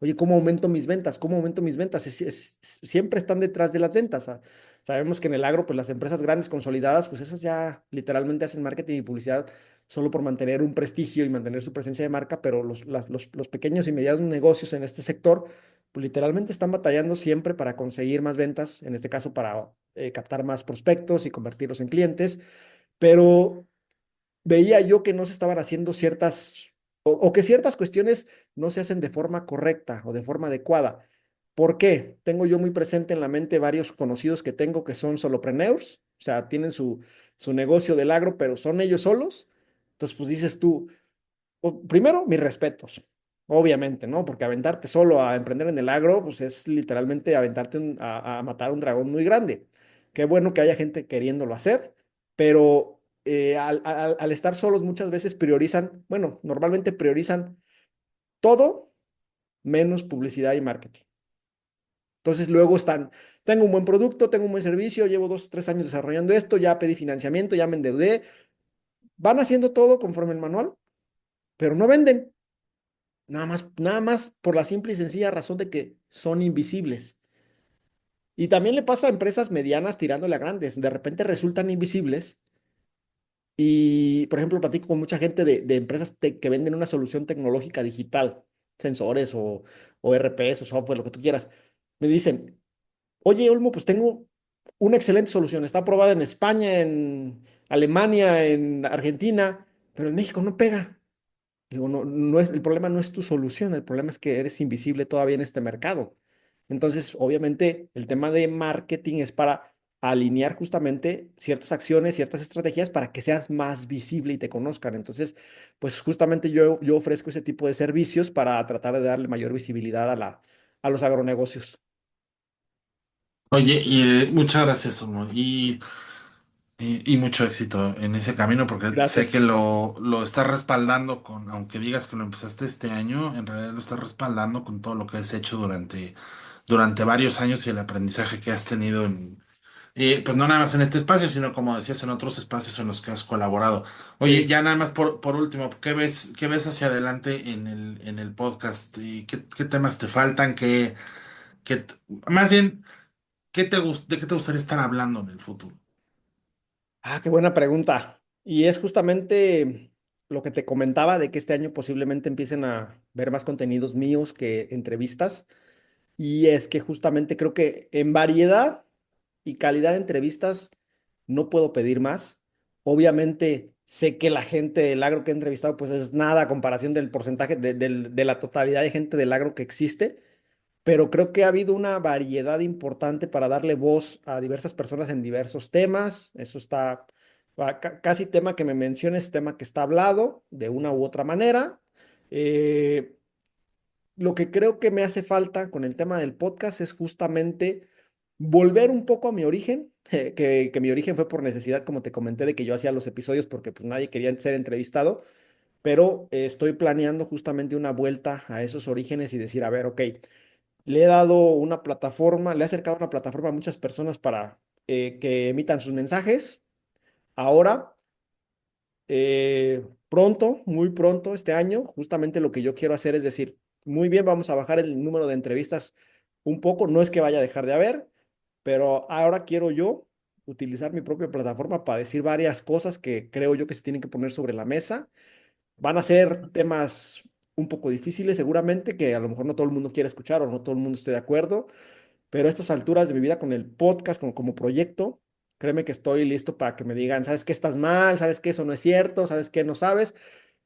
Oye, ¿cómo aumento mis ventas? ¿Cómo aumento mis ventas? Siempre están detrás de las ventas. Sabemos que en el agro, pues las empresas grandes consolidadas, pues esas ya literalmente hacen marketing y publicidad solo por mantener un prestigio y mantener su presencia de marca, pero los pequeños y medianos negocios en este sector, pues literalmente están batallando siempre para conseguir más ventas, en este caso para captar más prospectos y convertirlos en clientes, pero veía yo que no se estaban haciendo o que ciertas cuestiones no se hacen de forma correcta o de forma adecuada. ¿Por qué? Tengo yo muy presente en la mente varios conocidos que tengo que son solopreneurs, o sea, tienen su negocio del agro, pero son ellos solos. Entonces, pues dices tú, primero, mis respetos, obviamente, ¿no? Porque aventarte solo a emprender en el agro, pues es literalmente aventarte a matar un dragón muy grande. Qué bueno que haya gente queriéndolo hacer, pero al estar solos muchas veces priorizan, bueno, normalmente priorizan todo menos publicidad y marketing. Entonces luego están, tengo un buen producto, tengo un buen servicio, llevo 2 o 3 años desarrollando esto, ya pedí financiamiento, ya me endeudé, van haciendo todo conforme el manual, pero no venden. Nada más por la simple y sencilla razón de que son invisibles. Y también le pasa a empresas medianas tirándole a grandes. De repente resultan invisibles. Y, por ejemplo, platico con mucha gente de empresas que venden una solución tecnológica digital, sensores o RPs o software, lo que tú quieras. Me dicen, oye, Olmo, pues tengo una excelente solución. Está aprobada en España, en Alemania, en Argentina, pero en México no pega. Digo, no, no es, el problema no es tu solución, el problema es que eres invisible todavía en este mercado. Entonces, obviamente, el tema de marketing es para alinear justamente ciertas acciones, ciertas estrategias para que seas más visible y te conozcan. Entonces, pues justamente yo ofrezco ese tipo de servicios para tratar de darle mayor visibilidad a los agronegocios. Oye, y muchas gracias, Omar, y mucho éxito en ese camino, porque sé que Gracias. lo estás respaldando con, aunque digas que lo empezaste este año, en realidad lo estás respaldando con todo lo que has hecho durante varios años y el aprendizaje que has tenido pues no nada más en este espacio, sino como decías, en otros espacios en los que has colaborado. Oye, Sí. ya nada más por último, qué ves hacia adelante en el podcast? ¿Y qué temas te faltan? Más bien, de qué te gustaría estar hablando en el futuro? Ah, qué buena pregunta. Y es justamente lo que te comentaba de que este año posiblemente empiecen a ver más contenidos míos que entrevistas. Y es que justamente creo que en variedad y calidad de entrevistas no puedo pedir más. Obviamente sé que la gente del agro que he entrevistado pues es nada a comparación del porcentaje de la totalidad de gente del agro que existe, pero creo que ha habido una variedad importante para darle voz a diversas personas en diversos temas. Eso está, casi tema que me menciones, tema que está hablado de una u otra manera. Eh, lo que creo que me hace falta con el tema del podcast es justamente volver un poco a mi origen, que mi origen fue por necesidad, como te comenté, de que yo hacía los episodios porque pues nadie quería ser entrevistado, pero estoy planeando justamente una vuelta a esos orígenes y decir, a ver, ok, le he dado una plataforma, le he acercado una plataforma a muchas personas para que emitan sus mensajes. Ahora pronto, muy pronto este año, justamente lo que yo quiero hacer es decir, muy bien, vamos a bajar el número de entrevistas un poco, no es que vaya a dejar de haber, pero ahora quiero yo utilizar mi propia plataforma para decir varias cosas que creo yo que se tienen que poner sobre la mesa. Van a ser temas un poco difíciles seguramente, que a lo mejor no todo el mundo quiere escuchar o no todo el mundo esté de acuerdo, pero a estas alturas de mi vida con el podcast como proyecto, créeme que estoy listo para que me digan, ¿sabes qué estás mal? ¿Sabes qué eso no es cierto? ¿Sabes qué no sabes?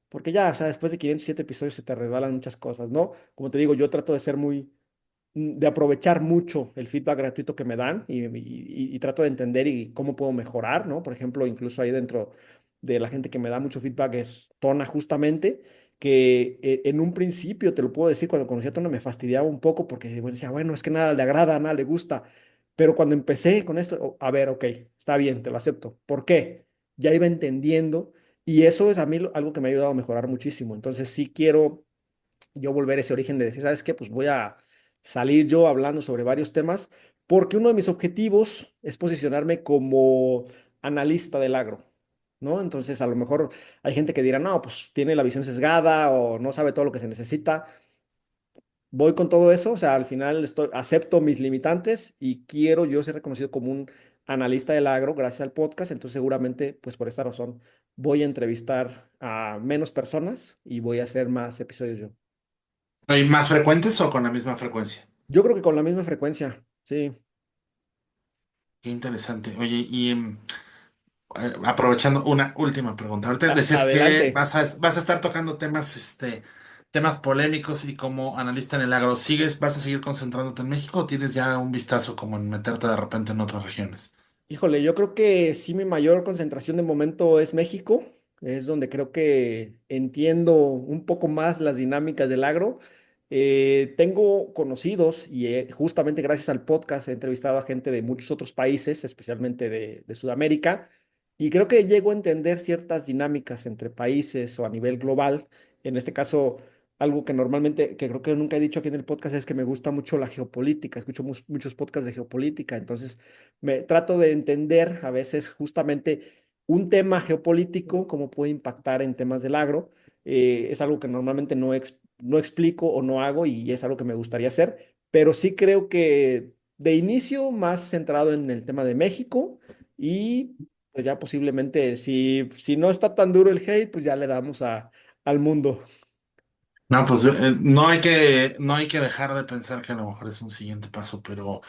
Porque ya, o sea, después de 507 episodios se te resbalan muchas cosas, ¿no? Como te digo, yo trato de ser de aprovechar mucho el feedback gratuito que me dan y trato de entender y cómo puedo mejorar, ¿no? Por ejemplo, incluso ahí dentro de la gente que me da mucho feedback es Tona justamente, que en un principio, te lo puedo decir, cuando conocí a Tona me fastidiaba un poco porque bueno, decía, bueno, es que nada le agrada, nada le gusta, pero cuando empecé con esto, a ver, ok, está bien, te lo acepto. ¿Por qué? Ya iba entendiendo y eso es a mí algo que me ha ayudado a mejorar muchísimo. Entonces sí quiero yo volver a ese origen de decir, ¿sabes qué? Pues voy a salir yo hablando sobre varios temas, porque uno de mis objetivos es posicionarme como analista del agro, ¿no? Entonces, a lo mejor hay gente que dirá, no, pues tiene la visión sesgada o no sabe todo lo que se necesita. Voy con todo eso, o sea, al final acepto mis limitantes y quiero yo ser reconocido como un analista del agro gracias al podcast, entonces seguramente, pues por esta razón, voy a entrevistar a menos personas y voy a hacer más episodios yo. ¿Hay más frecuentes o con la misma frecuencia? Yo creo que con la misma frecuencia, sí. Qué interesante. Oye, aprovechando una última pregunta. Ahorita decías que Adelante. vas a estar tocando temas polémicos y como analista en el agro, vas a seguir concentrándote en México o tienes ya un vistazo como en meterte de repente en otras regiones? Híjole, yo creo que sí mi mayor concentración de momento es México, es donde creo que entiendo un poco más las dinámicas del agro. Tengo conocidos y justamente gracias al podcast he entrevistado a gente de muchos otros países, especialmente de Sudamérica, y creo que llego a entender ciertas dinámicas entre países o a nivel global. En este caso, algo que normalmente, que creo que nunca he dicho aquí en el podcast, es que me gusta mucho la geopolítica, escucho muchos podcasts de geopolítica, entonces me trato de entender a veces justamente un tema geopolítico, cómo puede impactar en temas del agro. Es algo que normalmente no explico o no hago y es algo que me gustaría hacer, pero sí creo que de inicio más centrado en el tema de México y pues ya posiblemente si no está tan duro el hate, pues ya le damos al mundo. No, pues no hay que dejar de pensar que a lo mejor es un siguiente paso, pero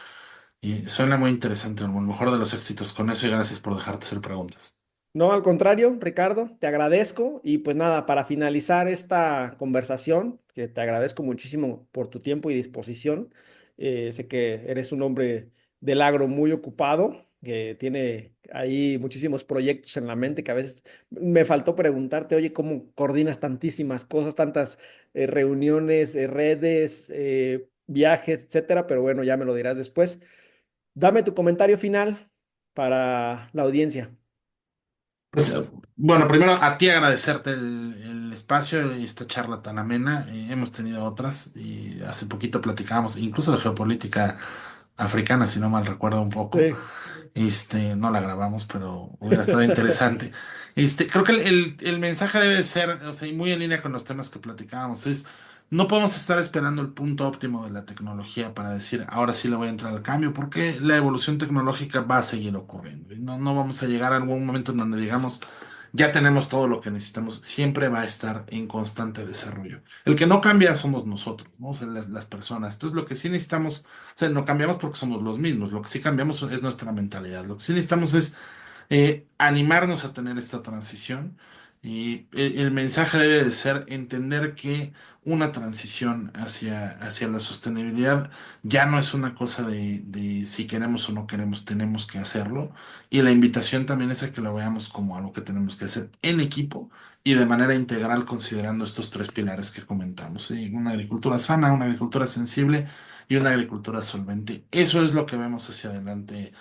suena muy interesante, hermano. El mejor de los éxitos con eso y gracias por dejarte hacer preguntas. No, al contrario, Ricardo, te agradezco y pues nada, para finalizar esta conversación, que te agradezco muchísimo por tu tiempo y disposición, sé que eres un hombre del agro muy ocupado, que tiene ahí muchísimos proyectos en la mente, que a veces me faltó preguntarte, oye, ¿cómo coordinas tantísimas cosas, tantas reuniones, redes, viajes, etcétera? Pero bueno, ya me lo dirás después. Dame tu comentario final para la audiencia. Pues, bueno, primero a ti agradecerte el espacio y esta charla tan amena. Hemos tenido otras y hace poquito platicábamos, incluso de geopolítica africana, si no mal recuerdo un poco. Sí. No la grabamos, pero hubiera estado interesante. Creo que el mensaje debe ser, o sea, y muy en línea con los temas que platicábamos, es no podemos estar esperando el punto óptimo de la tecnología para decir, ahora sí le voy a entrar al cambio, porque la evolución tecnológica va a seguir ocurriendo. Y no vamos a llegar a algún momento en donde digamos, ya tenemos todo lo que necesitamos, siempre va a estar en constante desarrollo. El que no cambia somos nosotros, ¿no? O sea, las personas. Entonces, lo que sí necesitamos, o sea, no cambiamos porque somos los mismos, lo que sí cambiamos es nuestra mentalidad. Lo que sí necesitamos es animarnos a tener esta transición. Y el mensaje debe de ser entender que una transición hacia la sostenibilidad ya no es una cosa de si queremos o no queremos, tenemos que hacerlo. Y la invitación también es a que lo veamos como algo que tenemos que hacer en equipo y de manera integral considerando estos tres pilares que comentamos, ¿sí? Una agricultura sana, una agricultura sensible y una agricultura solvente. Eso es lo que vemos hacia adelante.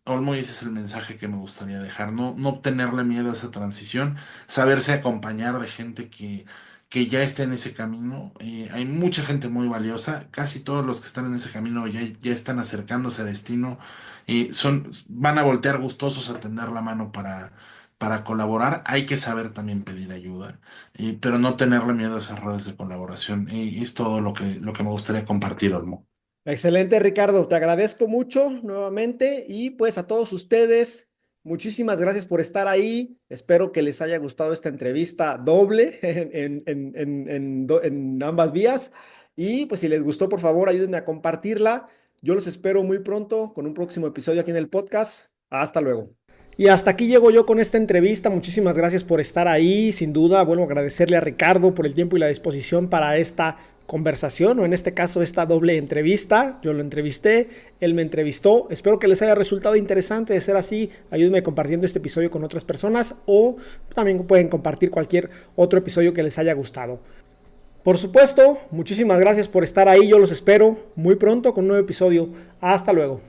Olmo, y ese es el mensaje que me gustaría dejar, no tenerle miedo a esa transición, saberse acompañar de gente que ya está en ese camino. Hay mucha gente muy valiosa, casi todos los que están en ese camino ya están acercándose a destino, van a voltear gustosos a tender la mano para colaborar. Hay que saber también pedir ayuda, pero no tenerle miedo a esas redes de colaboración. Es todo lo que me gustaría compartir, Olmo. Excelente, Ricardo. Te agradezco mucho nuevamente y pues a todos ustedes, muchísimas gracias por estar ahí. Espero que les haya gustado esta entrevista doble en ambas vías. Y pues si les gustó, por favor, ayúdenme a compartirla. Yo los espero muy pronto con un próximo episodio aquí en el podcast. Hasta luego. Y hasta aquí llego yo con esta entrevista. Muchísimas gracias por estar ahí. Sin duda, vuelvo a agradecerle a Ricardo por el tiempo y la disposición para esta conversación, o en este caso esta doble entrevista. Yo lo entrevisté, él me entrevistó. Espero que les haya resultado interesante. De ser así, ayúdenme compartiendo este episodio con otras personas o también pueden compartir cualquier otro episodio que les haya gustado. Por supuesto, muchísimas gracias por estar ahí. Yo los espero muy pronto con un nuevo episodio. Hasta luego.